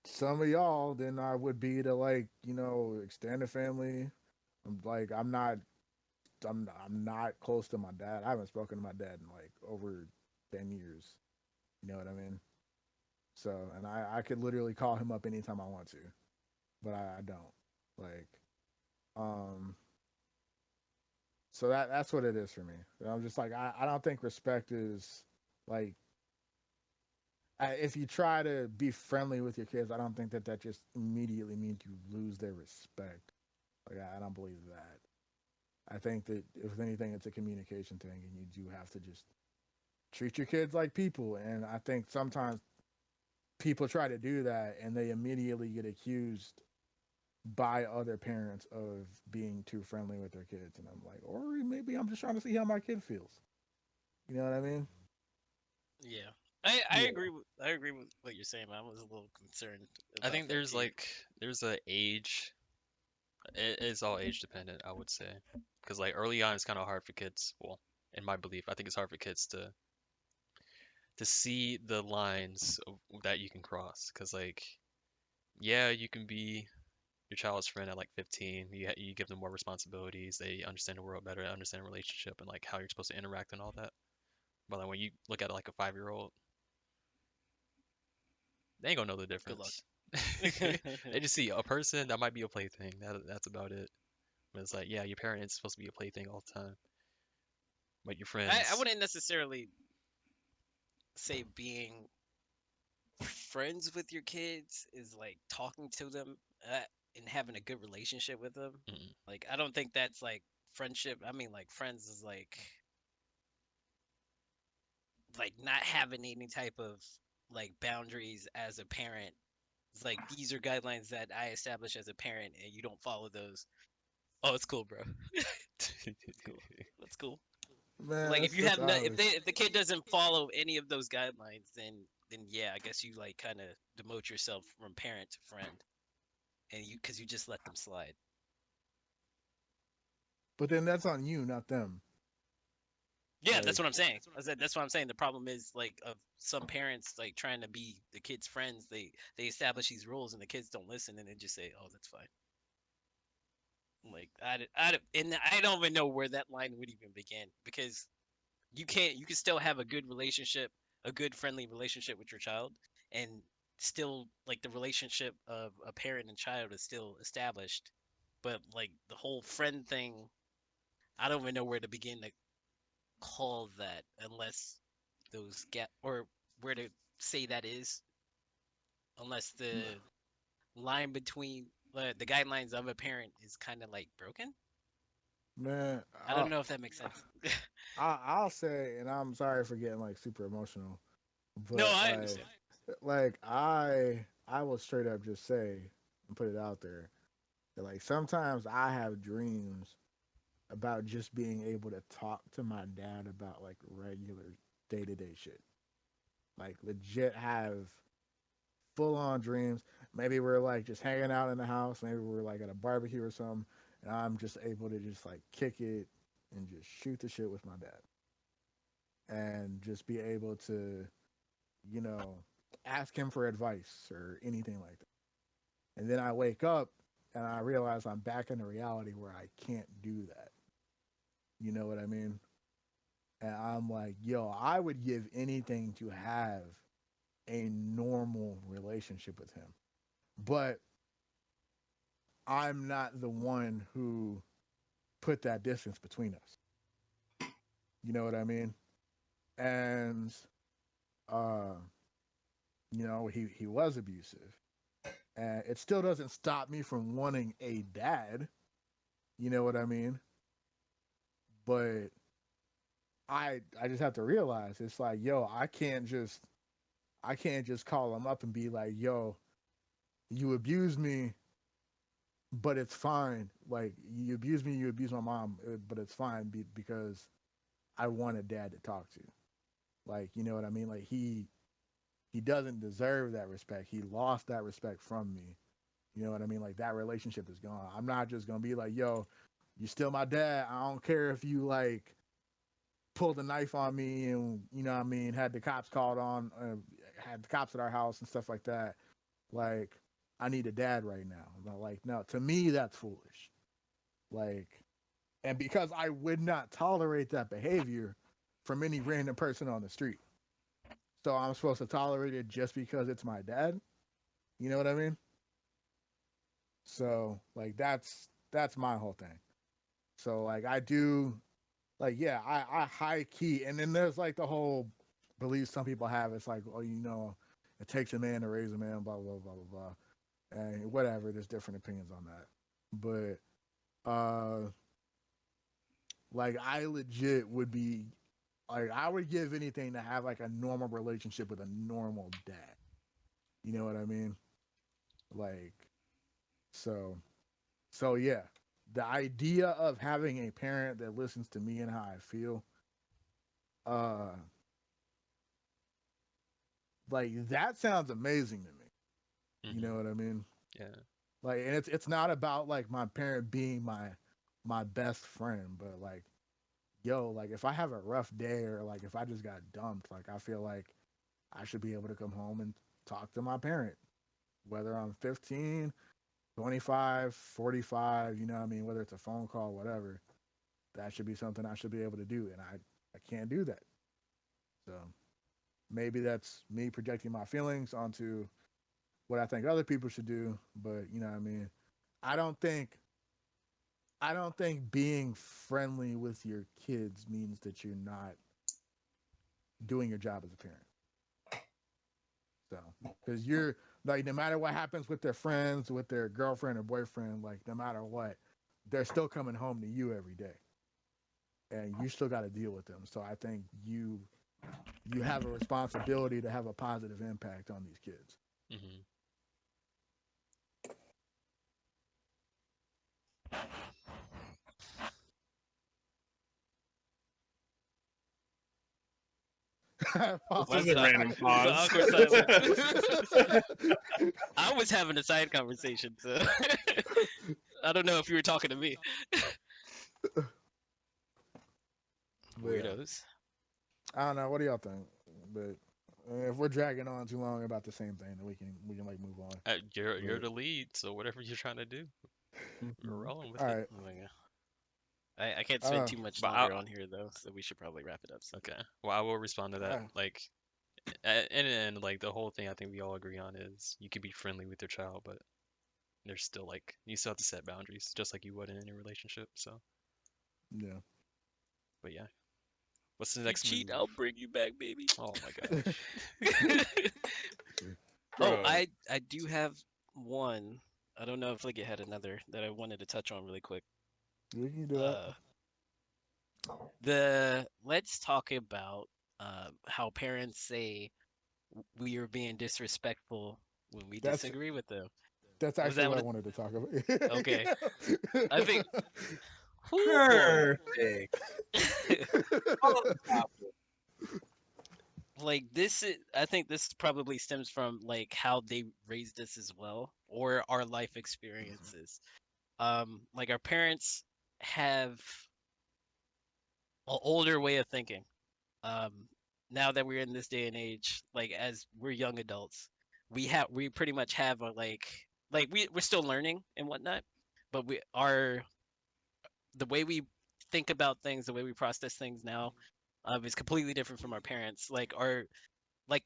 some of y'all than I would be to like, extended family. I'm not close to my dad. I haven't spoken to my dad in like over 10 years. You know what I mean? So and I could literally call him up anytime I want to, but I don't. Like, um so that's what it is for me. I'm just like I don't think respect is like if you try to be friendly with your kids, I don't think that just immediately means you lose their respect. Like I don't believe that. I think that if anything, it's a communication thing, and you do have to just treat your kids like people. And I think sometimes people try to do that, and they immediately get accused by other parents of being too friendly with their kids. And I'm like, or maybe I'm just trying to see how my kid feels. You know what I mean? Yeah. I Yeah. agree with what you're saying, but I was a little concerned I about think that too. there's a age. It is all age dependent, I would say, because like early on, it's kind of hard for kids. Well, in my belief, I think it's hard for kids to see the lines that you can cross. Because like, yeah, you can be your child's friend at like 15. You give them more responsibilities. They understand the world better, understand the relationship, and like how you're supposed to interact and all that. But like when you look at like a 5-year-old, they ain't gonna know the Good luck. difference. They just see a person that might be a plaything. That's about it. But it's like, yeah, your parent is supposed to be a plaything all the time, but your I friends. wouldn't necessarily say being friends with your kids is like talking to them and having a good relationship with them. Mm, Like I don't think that's like friendship. I mean, like friends is like not having any type of like boundaries as a parent. It's like these are guidelines that I establish as a parent, and you don't follow those. Oh, it's cool, bro. It's cool. That's cool. Man, Like if that's you that's have no, always. if the kid doesn't follow any of those guidelines, then yeah, I guess you like kind of demote yourself from parent to friend, and you because you just let them slide. But then that's on you, not them. Yeah, that's Like, what I'm saying. I said that's what I'm saying. The problem is like of some parents like trying to be the kids' friends. They establish these rules and the kids don't listen and they just say, "Oh, that's fine." Like and I don't even know where that line would even begin because you can still have a good relationship, a good friendly relationship with your child, and still like the relationship of a parent and child is still established. But like the whole friend thing, I don't even know where to begin to call that unless those get or where to say that is unless the line between the guidelines of a parent is kind of like broken. man, I don't know if that makes sense. I'll say, and I'm sorry for getting like super emotional, No, but I understand. I will straight up just say and put it out there that like sometimes I have dreams about just being able to talk to my dad about like regular day to day shit, like legit have full on dreams. Maybe we're like just hanging out in the house. Maybe we're like at a barbecue or something, and I'm just able to just like kick it and just shoot the shit with my dad, and just be able to, you know, ask him for advice or anything like that. And then I wake up and I realize I'm back in a reality where I can't do that. You know what I mean? And I'm like, yo, I would give anything to have a normal relationship with him. But I'm not the one who put that distance between us. You know what I mean? And uh, you know, he was abusive. And it still doesn't stop me from wanting a dad. You know what I mean? But I just have to realize it's like, yo, I can't just call him up and be like, yo, you abuse me, but it's fine. Like you abuse me, you abuse my mom, but it's fine because I want a dad to talk to. Like, you know what I mean? Like he doesn't deserve that respect. He lost that respect from me. You know what I mean? Like that relationship is gone. I'm not just gonna be like, yo, you still my dad. I don't care if you like pulled a knife on me and you know what I mean, had the cops called on, had the cops at our house and stuff like that. Like, I need a dad right now. I'm like, no, to me that's foolish. Like, and because I would not tolerate that behavior from any random person on the street. So I'm supposed to tolerate it just because it's my dad. You know what I mean? So like that's my whole thing. So like I do like yeah, I high key and then there's like the whole belief some people have, it's like, oh, you know, it takes a man to raise a man, blah blah blah blah blah. And whatever, there's different opinions on that. But like I legit would be like I would give anything to have like a normal relationship with a normal dad. You know what I mean? Like so so yeah. The idea of having a parent that listens to me and how I feel, uh like that sounds amazing to me. You know Hmm. what I mean? Yeah. Like and it's not about like my parent being my best friend, but like yo, like if I have a rough day or like if I just got dumped, like I feel like I should be able to come home and talk to my parent, whether I'm 15, 25, 45, you know what I mean, whether it's a phone call, whatever. That should be something I should be able to do and I can't do that. So maybe that's me projecting my feelings onto what I think other people should do, but you know what I mean? I don't think I don't think being friendly with your kids means that you're not doing your job as a parent. So, because you're like, no matter what happens with their friends, with their girlfriend or boyfriend, like, no matter what, they're still coming home to you every day, and you still got to deal with them. So, I think you have a responsibility to have a positive impact on these kids. Hmm. This is What's a up? random It's an pause. awkward silence. I was having a side conversation, so I don't know if you were talking to me. But yeah, Weirdos. I don't know. What do y'all think? But if we're dragging on too long about the same thing, then we can like move on. You're But the lead, so whatever you're trying to do, we're rolling with all it. right, Oh my god. I can't spend uh, too much But longer on here though, so we should probably wrap it up soon. okay. Well, I will respond to that. uh, Like, in the end, like the whole thing I think we all agree on is you can be friendly with your child, but there's still like you still have to set boundaries, just like you would in any relationship. So, yeah. but yeah, what's the If you next cheat, move? I'll bring you back, baby. Oh my gosh. Oh, Bro, I do have one. I don't know if Liggett had another that I wanted to touch on really quick. We can do that. Uh, let's talk about how parents say we are being disrespectful when we That's disagree with them. that's Was actually that what I what? wanted to talk about. Okay, I think. Whoo boy. perfect. Oh, stop it. like I think this probably stems from like how they raised us as well, or our life experiences. Like our parents have an older way of thinking. Um, now that we're in this day and age, like as we're young adults, we pretty much have a we're still learning and whatnot, but we are the way we think about things, the way we process things now, is completely different from our parents. Like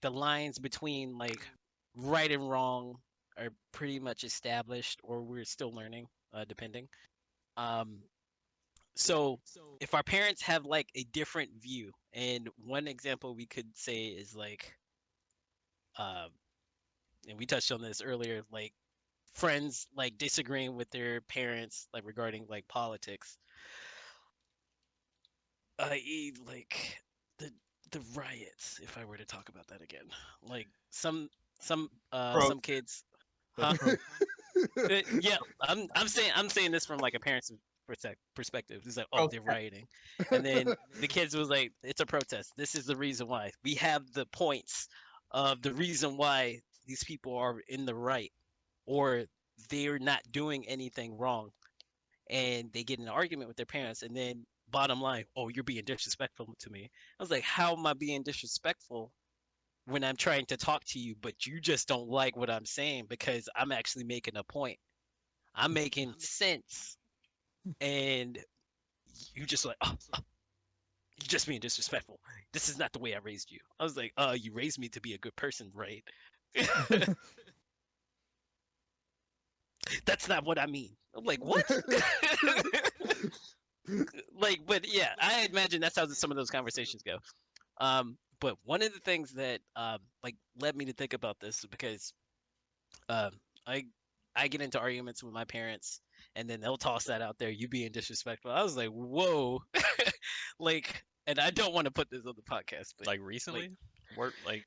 the lines between like right and wrong are pretty much established, or we're still learning, depending. Um, so if our parents have like a different view, and one example we could say is like, um, and we touched on this earlier, like friends like disagreeing with their parents like regarding like politics, i.e., like the the riots. If I were to talk about that again, like Pro some kids, the huh? pro Yeah, I'm saying this from like a parent's perspective. It's like, oh, they're protest. rioting, and then the kids was like, it's a protest. This is the reason why. We have the points of the reason why these people are in the right, or they're not doing anything wrong, and they get in an argument with their parents, and then bottom line, oh, you're being disrespectful to me. I was like, how am I being disrespectful when I'm trying to talk to you, but you just don't like what I'm saying because I'm actually making a point. I'm making sense, and you just like, oh, you're just being disrespectful. This is not the way I raised you. I was like, you raised me to be a good person, right? That's not what I mean. I'm like, what? Like, but yeah, I imagine that's how some of those conversations go. But one of the things that like led me to think about this is because um, I I get into arguments with my parents, and then they'll toss that out there. You being disrespectful. I was like, whoa, like, and I don't want to put this on the podcast, but Like like, recently? Work like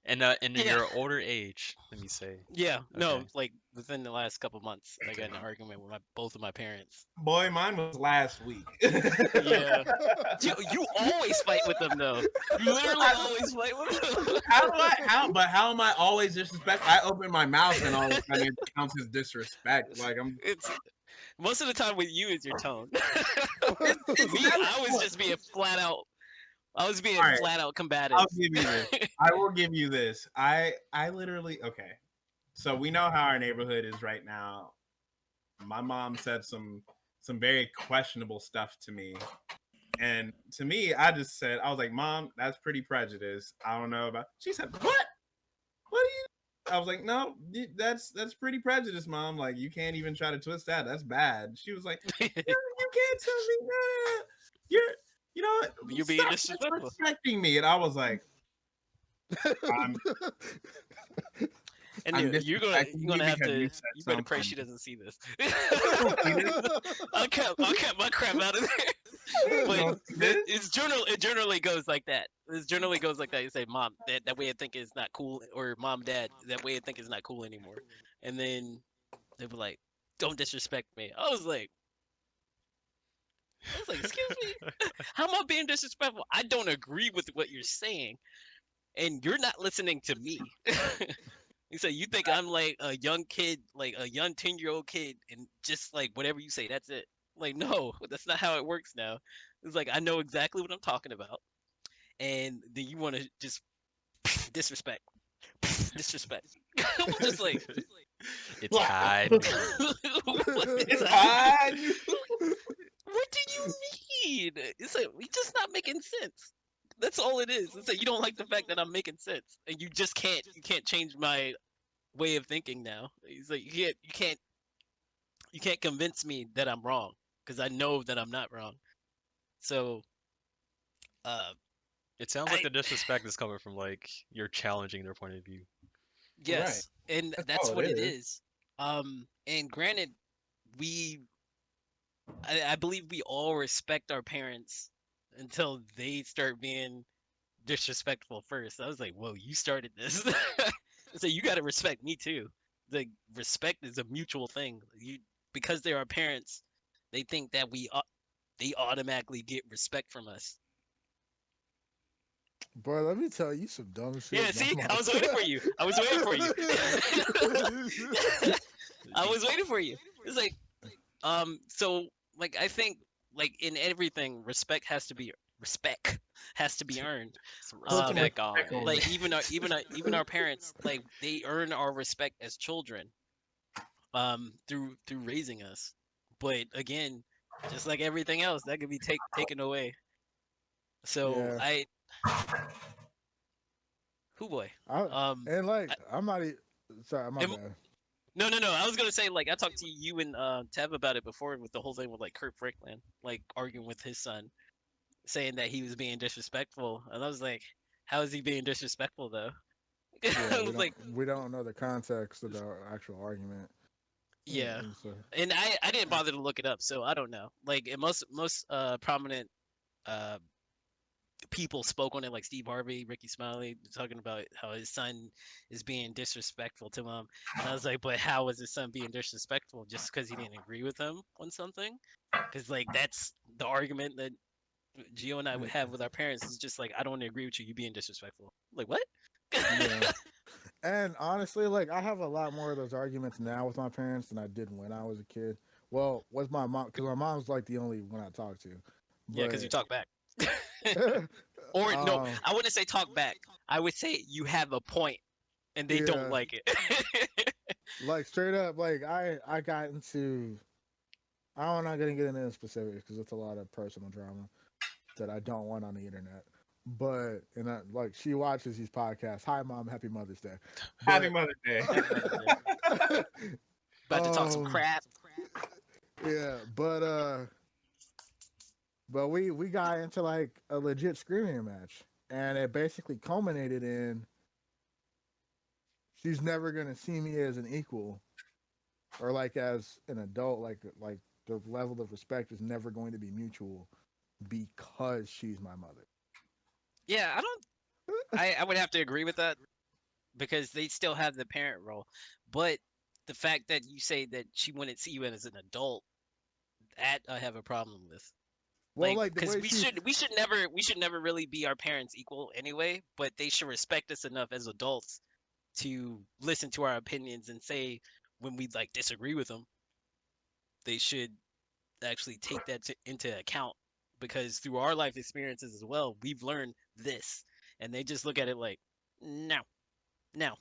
in yeah, your older age, let me say. yeah, no, Okay. like within the last couple months, I got in an argument with both of my parents. Boy, mine was last week. Yeah, you always fight with them though. You literally always fight with them. How am I always disrespectful? I open my mouth and all of a sudden it counts as disrespect. Like I'm It's most of the time with you is your tone. it's Me, never I was just being flat out. I was being all right. flat out combative. I'll give you this. I will give you this. I literally okay. So we know how our neighborhood is right now. My mom said some very questionable stuff to me. And to me, I just said, I was like, Mom, that's pretty prejudiced. I don't know about she said, What? What are you I was like, no, that's pretty prejudiced, Mom. Like, you can't even try to twist that. That's bad. She was like, you can't tell me that. You know what? You're being Stop disrespectful. disrespecting me. And I was like, I'm And I'm you're disrespecting you gonna have because you to. said You better pray something. she doesn't see this. See this? I'll cut my crap out of there. But Don't see this? it generally goes like that. It generally goes like that. You say, Mom, that way of thinking is not cool, or Mom, Dad, that way of thinking is not cool anymore. And then they were like, don't disrespect me. I was like, excuse me, how am I being disrespectful? I don't agree with what you're saying, and you're not listening to me. You say you think I'm like a young kid, like a young 10-year-old kid, and just like whatever you say, that's it. Like, no, that's not how it works now. It's like I know exactly what I'm talking about, and then you want to just disrespect, disrespect. I'm just like, It's hard. It's hard. what do you mean? It's like we just not making sense. That's all it is. It's like you don't like the fact that I'm making sense, and you just can't change my way of thinking now. It's like you can't convince me that I'm wrong because I know that I'm not wrong. So, uh, It sounds like I the disrespect is coming from like you're challenging their point of view. Right. yes, and That's that's all what it it is. is. And granted, we I believe we all respect our parents until they start being disrespectful first. I was like, whoa, you started this. So you got to respect me too. The respect is a mutual thing. You because they're our parents, they think that they automatically get respect from us. Bro, let me tell you some dumb shit. Yeah, see, I was waiting for you. I was waiting for you. I was waiting for you. It's like, so like I think like in everything, respect has to be earned. Some Put some respect on respect on it. Like even our parents, like they earn our respect as children, through raising us. But again, just like everything else, that could be taken away. So Yeah, who boy, I um, and like I, I'm not. Sorry, my am- bad. no. I was gonna say like I talked to you and Tev about it before with the whole thing with like Kurt Franklin, like arguing with his son, saying that he was being disrespectful, and I was like, how is he being disrespectful though? Yeah, I was like, we don't know the context of the actual argument. yeah, So, and I didn't bother to look it up, so I don't know. Like and most prominent uh people spoke on it, like Steve Harvey, Ricky Smiley, talking about how his son is being disrespectful to him. And I was like, but how is his son being disrespectful just because he didn't agree with him on something? Because like that's the argument that Gio and I would have with our parents is just like, I don't agree with you. You being disrespectful. Like what? yeah. And honestly, like I have a lot more of those arguments now with my parents than I did when I was a kid. Well, with my mom, because my mom's like the only one I talk to. Yeah, because you But talk back. Or no, um, I wouldn't say talk back. I would say you have a point and they don't yeah, like it. like straight up, like I got into. I'm not gonna get into the specifics because it's a lot of personal drama that I don't want on the internet. But and like she watches these podcasts. Hi, mom. Happy Mother's Day. Happy But Mother's Day. Happy Mother's Day. About to talk some um, crap. yeah, but we got into like a legit screaming match, and it basically culminated in she's never gonna see me as an equal or like as an adult. Like the level of respect is never going to be mutual because she's my mother. Yeah, I don't. I would have to agree with that because they still have the parent role. But the fact that you say that she wouldn't see you as an adult, that I have a problem with. Well, Like, like the because way she, we should never really be our parents equal anyway. But they should respect us enough as adults to listen to our opinions and say when we like disagree with them. They should actually take that into account because through our life experiences as well, we've learned this, and they just look at it like, no, no,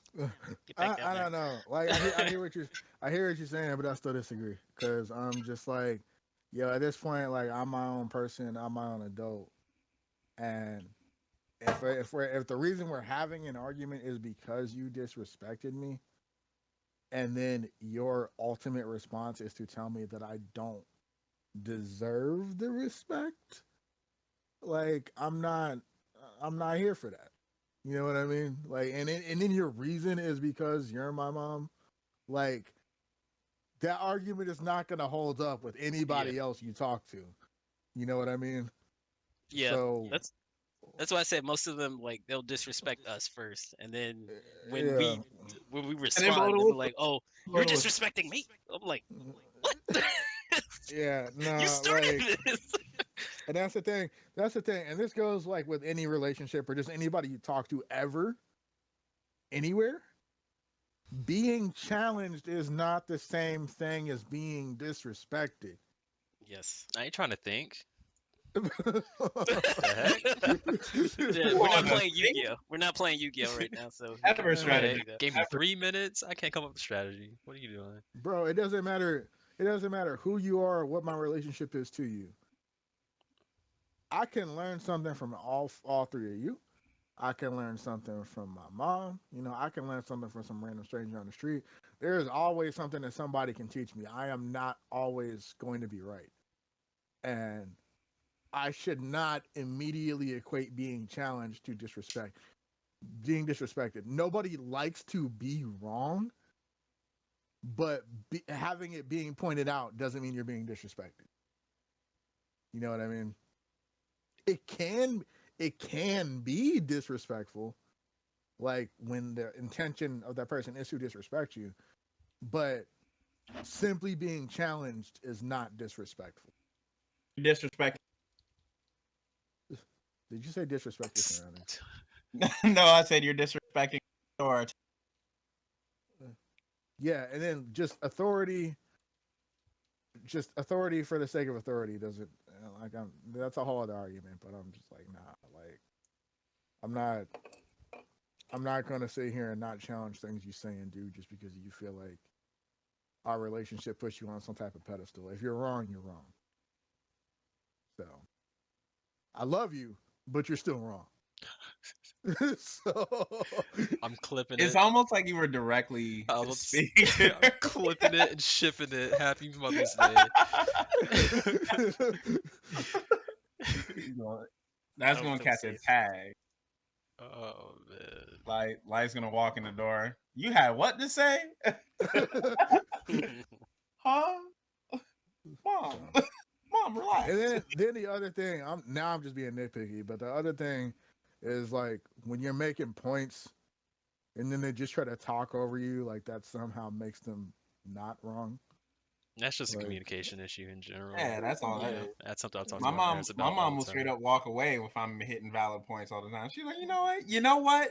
get back down I there. don't know. Like I hear what you're saying, but I still disagree because I'm just like, yo, at this point, like I'm my own person, I'm my own adult, and if the reason we're having an argument is because you disrespected me, and then your ultimate response is to tell me that I don't deserve the respect, like I'm not here for that. You know what I mean? Like, and then your reason is because you're my mom. Like, that argument is not going to hold up with Yeah, anybody else you talk to. You know what I mean? yeah. So, That's that's why I said most of them like they'll disrespect us first, and then when yeah, we when we And then blow respond, the they'll be whistle. like, "Oh, Blow you're the whistle. disrespecting me." I'm like, "What? yeah, You nah, started like, this." and that's the thing. That's the thing. And this goes like with any relationship or just anybody you talk to ever, anywhere. Being challenged is not the same thing as being disrespected. Yes. I ain't trying to think. Yeah, The heck? Yeah, You we're not wanna playing think? Yu-Gi-Oh. We're not playing Yu-Gi-Oh right now, so you Ever can go ahead and Hey, do strategy. that. gave me 3 minutes. I can't come up with a strategy. What are you doing? bro, it doesn't matter. It doesn't matter who you are or what my relationship is to you. I can learn something from all three of you. I can learn something from my mom. You know, I can learn something from some random stranger on the street. There is always something that somebody can teach me. I am not always going to be right. And I should not immediately equate being challenged to disrespect. Being disrespected. Nobody likes to be wrong, but having it being pointed out doesn't mean you're being disrespected. You know what I mean? It can it can be disrespectful, like when the intention of that person is to disrespect you, but simply being challenged is not disrespectful. Disrespect. Did you say disrespect your surroundings? No, I said you're disrespecting or Yeah, and then just authority for the sake of authority doesn't like that's a whole other argument. But I'm just like, nah, like I'm not I'm not gonna sit here and not challenge things you say and do just because you feel like our relationship puts you on some type of pedestal. If you're wrong, you're wrong. So I love you, but you're still wrong. So I'm clipping it's it. almost like you were directly I'm speaking to her. clipping it and shipping it. Happy Mother's Day. That's I don't gonna feel catch a safe. tag. Oh man. Like Light's gonna walk in the door. You had what to say? Huh? Mom. Mom, relax. And then the other thing, I'm just being nitpicky, but the other thing is like when you're making points and then they just try to talk over you, like that somehow makes them not wrong. That's just a Like, communication issue in general. Yeah, that's all that Yeah. is. That's something I talk to My my mom, parents my about all mom the will straight time. up walk away if I'm hitting valid points all the time. She's like, you know what? You know what?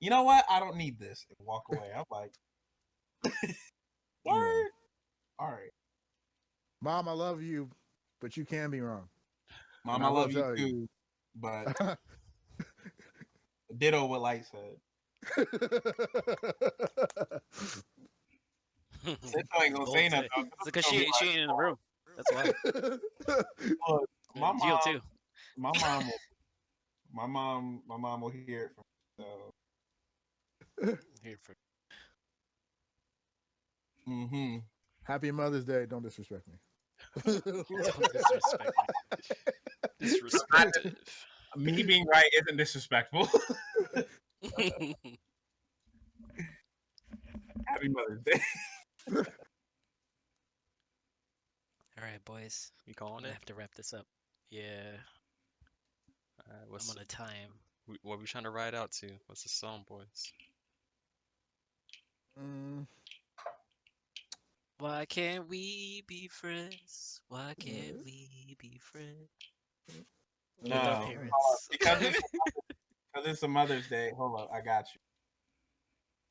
You know what? I don't need this. And walk away. I'm like, word. All right, Mom, I love you, but you can be wrong. Mom, And I I will love you tell you. too, but ditto what Light said. Sis ain't gonna say nothing. It's because she ain't in the room. That's why. Look, my And Gio mom, too. my mom will hear it from me. So, Here for mm-hmm. Happy Mother's Day. Don't disrespect me. don't disrespect Disrespective. Me being right isn't disrespectful. me. Happy Mother's Day. All right, boys. You calling I it? have to wrap this up. Yeah, What's I'm on a time. what we trying to ride out to? What's the song, boys? Mm, Why can't we be friends? Why can't we be friends? With our No, parents. because it's a Mother's Day. Hold on, I got you.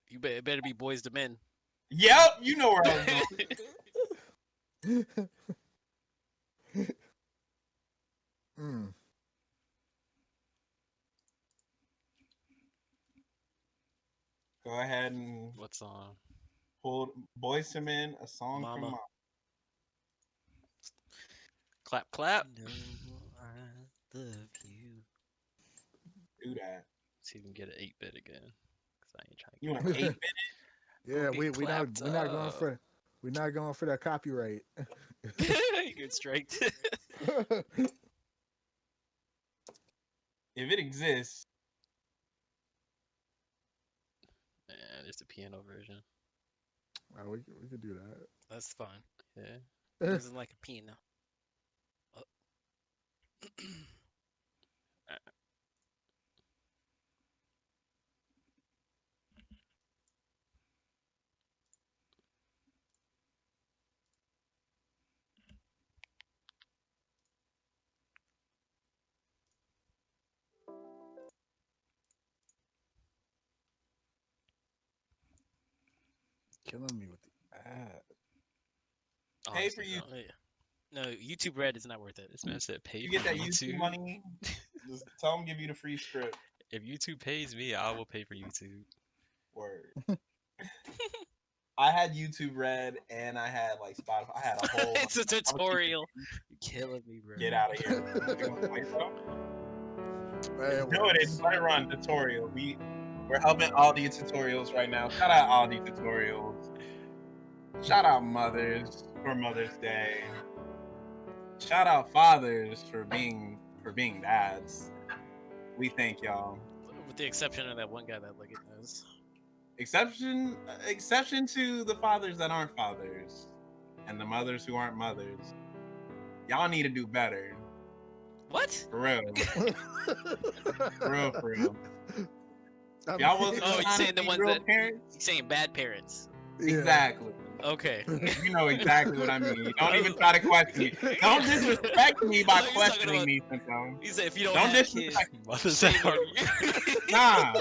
You better be boys to men. Yep, you know where I was going. mm. Go ahead and What song? pull Boys to Men, a song from Mama. Mom. Clap, clap. No, I love you. Do that. See if we can get an 8-bit again. Cause I ain't trying to You get want 8 minutes? Yeah, Gonna get we're not clapped up. we're not going for that copyright. You get straight. If it exists, And it's the piano version. we could do that. That's fine. Yeah. It doesn't like a piano. Oh. Killing me with the ad. pay for Honestly, you. though, Oh, yeah. No, YouTube Red is not worth it. this man said pay You for get that YouTube. YouTube money. Just tell them give you the free script. If YouTube pays me, I will pay for YouTube. Word. I had YouTube Red and I had like Spotify. I had a whole. It's a tutorial. You're killing me, bro. Get out of here. You wanna play, bro? Man, Do it. It's let it run tutorial. We're helping Aldi tutorials right now. Shout out Aldi tutorials. Shout out mothers for Mother's Day. Shout out fathers for being dads. We thank y'all. With the exception of that one guy that Liggett knows. Exception to the fathers that aren't fathers and the mothers who aren't mothers. Y'all need to do better. What? For real. For real. I Y'all mean, wasn't Oh, you trying saying to the be ones real that- parents? You're saying bad parents. yeah. Exactly. Okay. You know exactly what I mean. Don't even try to question me. Don't disrespect me by I thought you were talking questioning about- me, Simone. He said if you don't Don't have kids, disrespect. Mother's shame out. on you. Nah,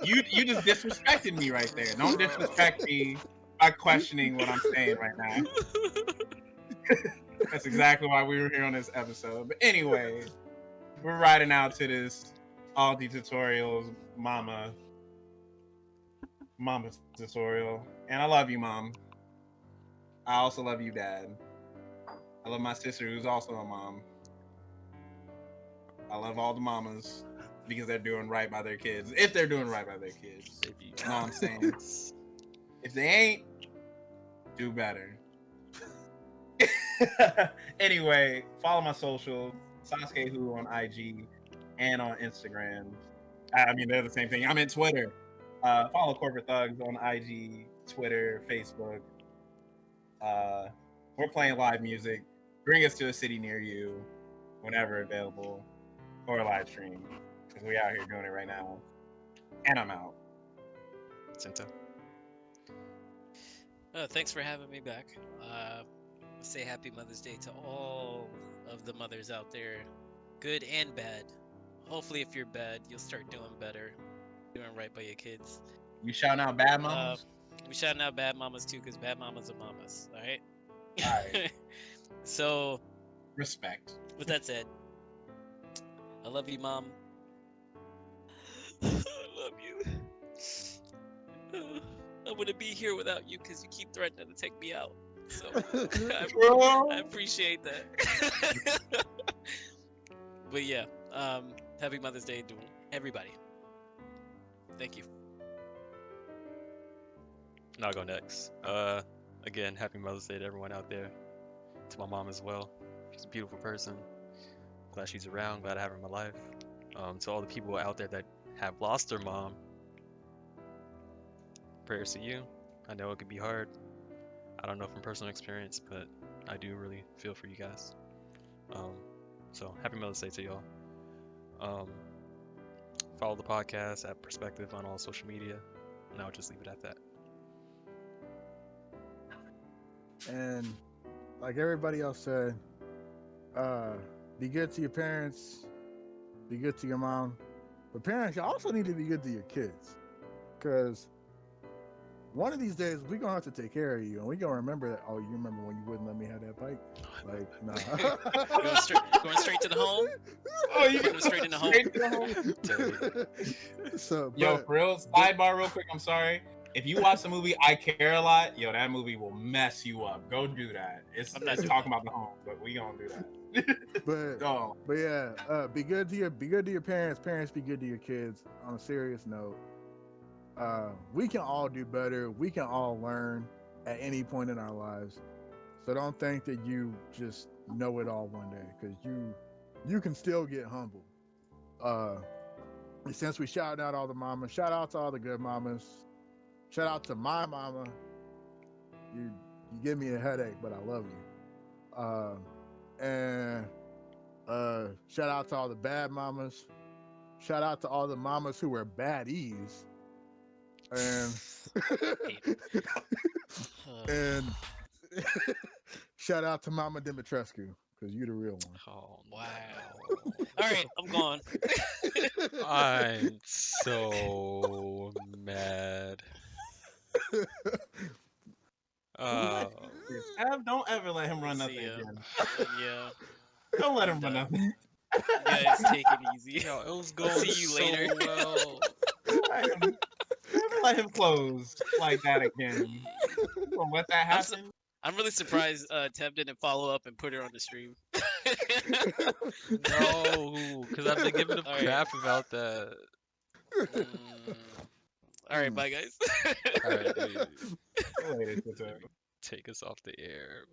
you just disrespected me right there. Don't disrespect me by questioning what I'm saying right now. That's exactly why we were here on this episode. But anyway, we're riding out to this Aldi tutorials mama tutorial. And I love you, Mom. I also love you, Dad. I love my sister who's also a mom. I love all the mamas because they're doing right by their kids. If they're doing right by their kids. Baby. You know what I'm saying? If they ain't, do better. Anyway, follow my socials, Sasuke Who on IG and on Instagram. I mean, they're the same thing. I'm in Twitter. Follow Corporate Thugs on IG, Twitter, Facebook. We're playing live music. Bring us to a city near you whenever available, or a live stream, because we out here doing it right now. And I'm out. Sento. Thanks for having me back. Say happy Mother's Day to all of the mothers out there, good and bad. Hopefully, if you're bad, you'll start doing better, doing right by your kids. You shouting out bad mamas? We shouting out bad mamas too, because bad mamas are mamas. All right. Alright. So, Respect. with that said, I love you, Mom. I love you. I wouldn't be here without you because you keep threatening to take me out. So I appreciate that. But yeah, happy Mother's Day to everybody. Thank you. I'll go next. Again, happy Mother's Day to everyone out there. To my mom as well. She's a beautiful person. Glad she's around. Glad I have her in my life. To all the people out there that have lost their mom, prayers to you. I know it could be hard. I don't know from personal experience, but I do really feel for you guys. So happy Mother's Day to y'all. Follow the podcast at PerspekTev on all social media, and I'll just leave it at that. And like everybody else said, be good to your parents, be good to your mom. But parents, you also need to be good to your kids. Because one of these days, we're going to have to take care of you. And we're going to remember that, oh, you remember when you wouldn't let me have that bike? Like, nah. Going straight to the home? Oh, you Going straight in the home? straight to the home? So, Yo, but- for real, sidebar real quick, I'm sorry. If you watch the movie I Care a Lot, yo, that movie will mess you up. Go do that. It's I'm not doing talking about the home, but we gonna do that. but Oh, But yeah, be good to your parents. Parents, be good to your kids. On a serious note, we can all do better. We can all learn at any point in our lives. So don't think that you just know it all one day, because you can still get humbled. And since we shouted out all the mamas, shout out to all the good mamas. Shout out to my mama. You give me a headache, but I love you. And shout out to all the bad mamas. Shout out to all the mamas who were baddies. And and shout out to Mama Dimitrescu, because you the real one. Oh, Wow. All right, I'm gone. I'm so mad. Ev, don't ever let him run nothing See ya. again. Yeah. Don't let him run nothing. Guys, take it easy. Yo, it was I'll going see you so later. well. Never let him close like that again. You gonna let that I'm so- happen? I'm really surprised Tev didn't follow up and put her on the stream. No, because I've been giving him All right. crap about that. All right, bye guys. Alright, Later, Twitter. take us off the air.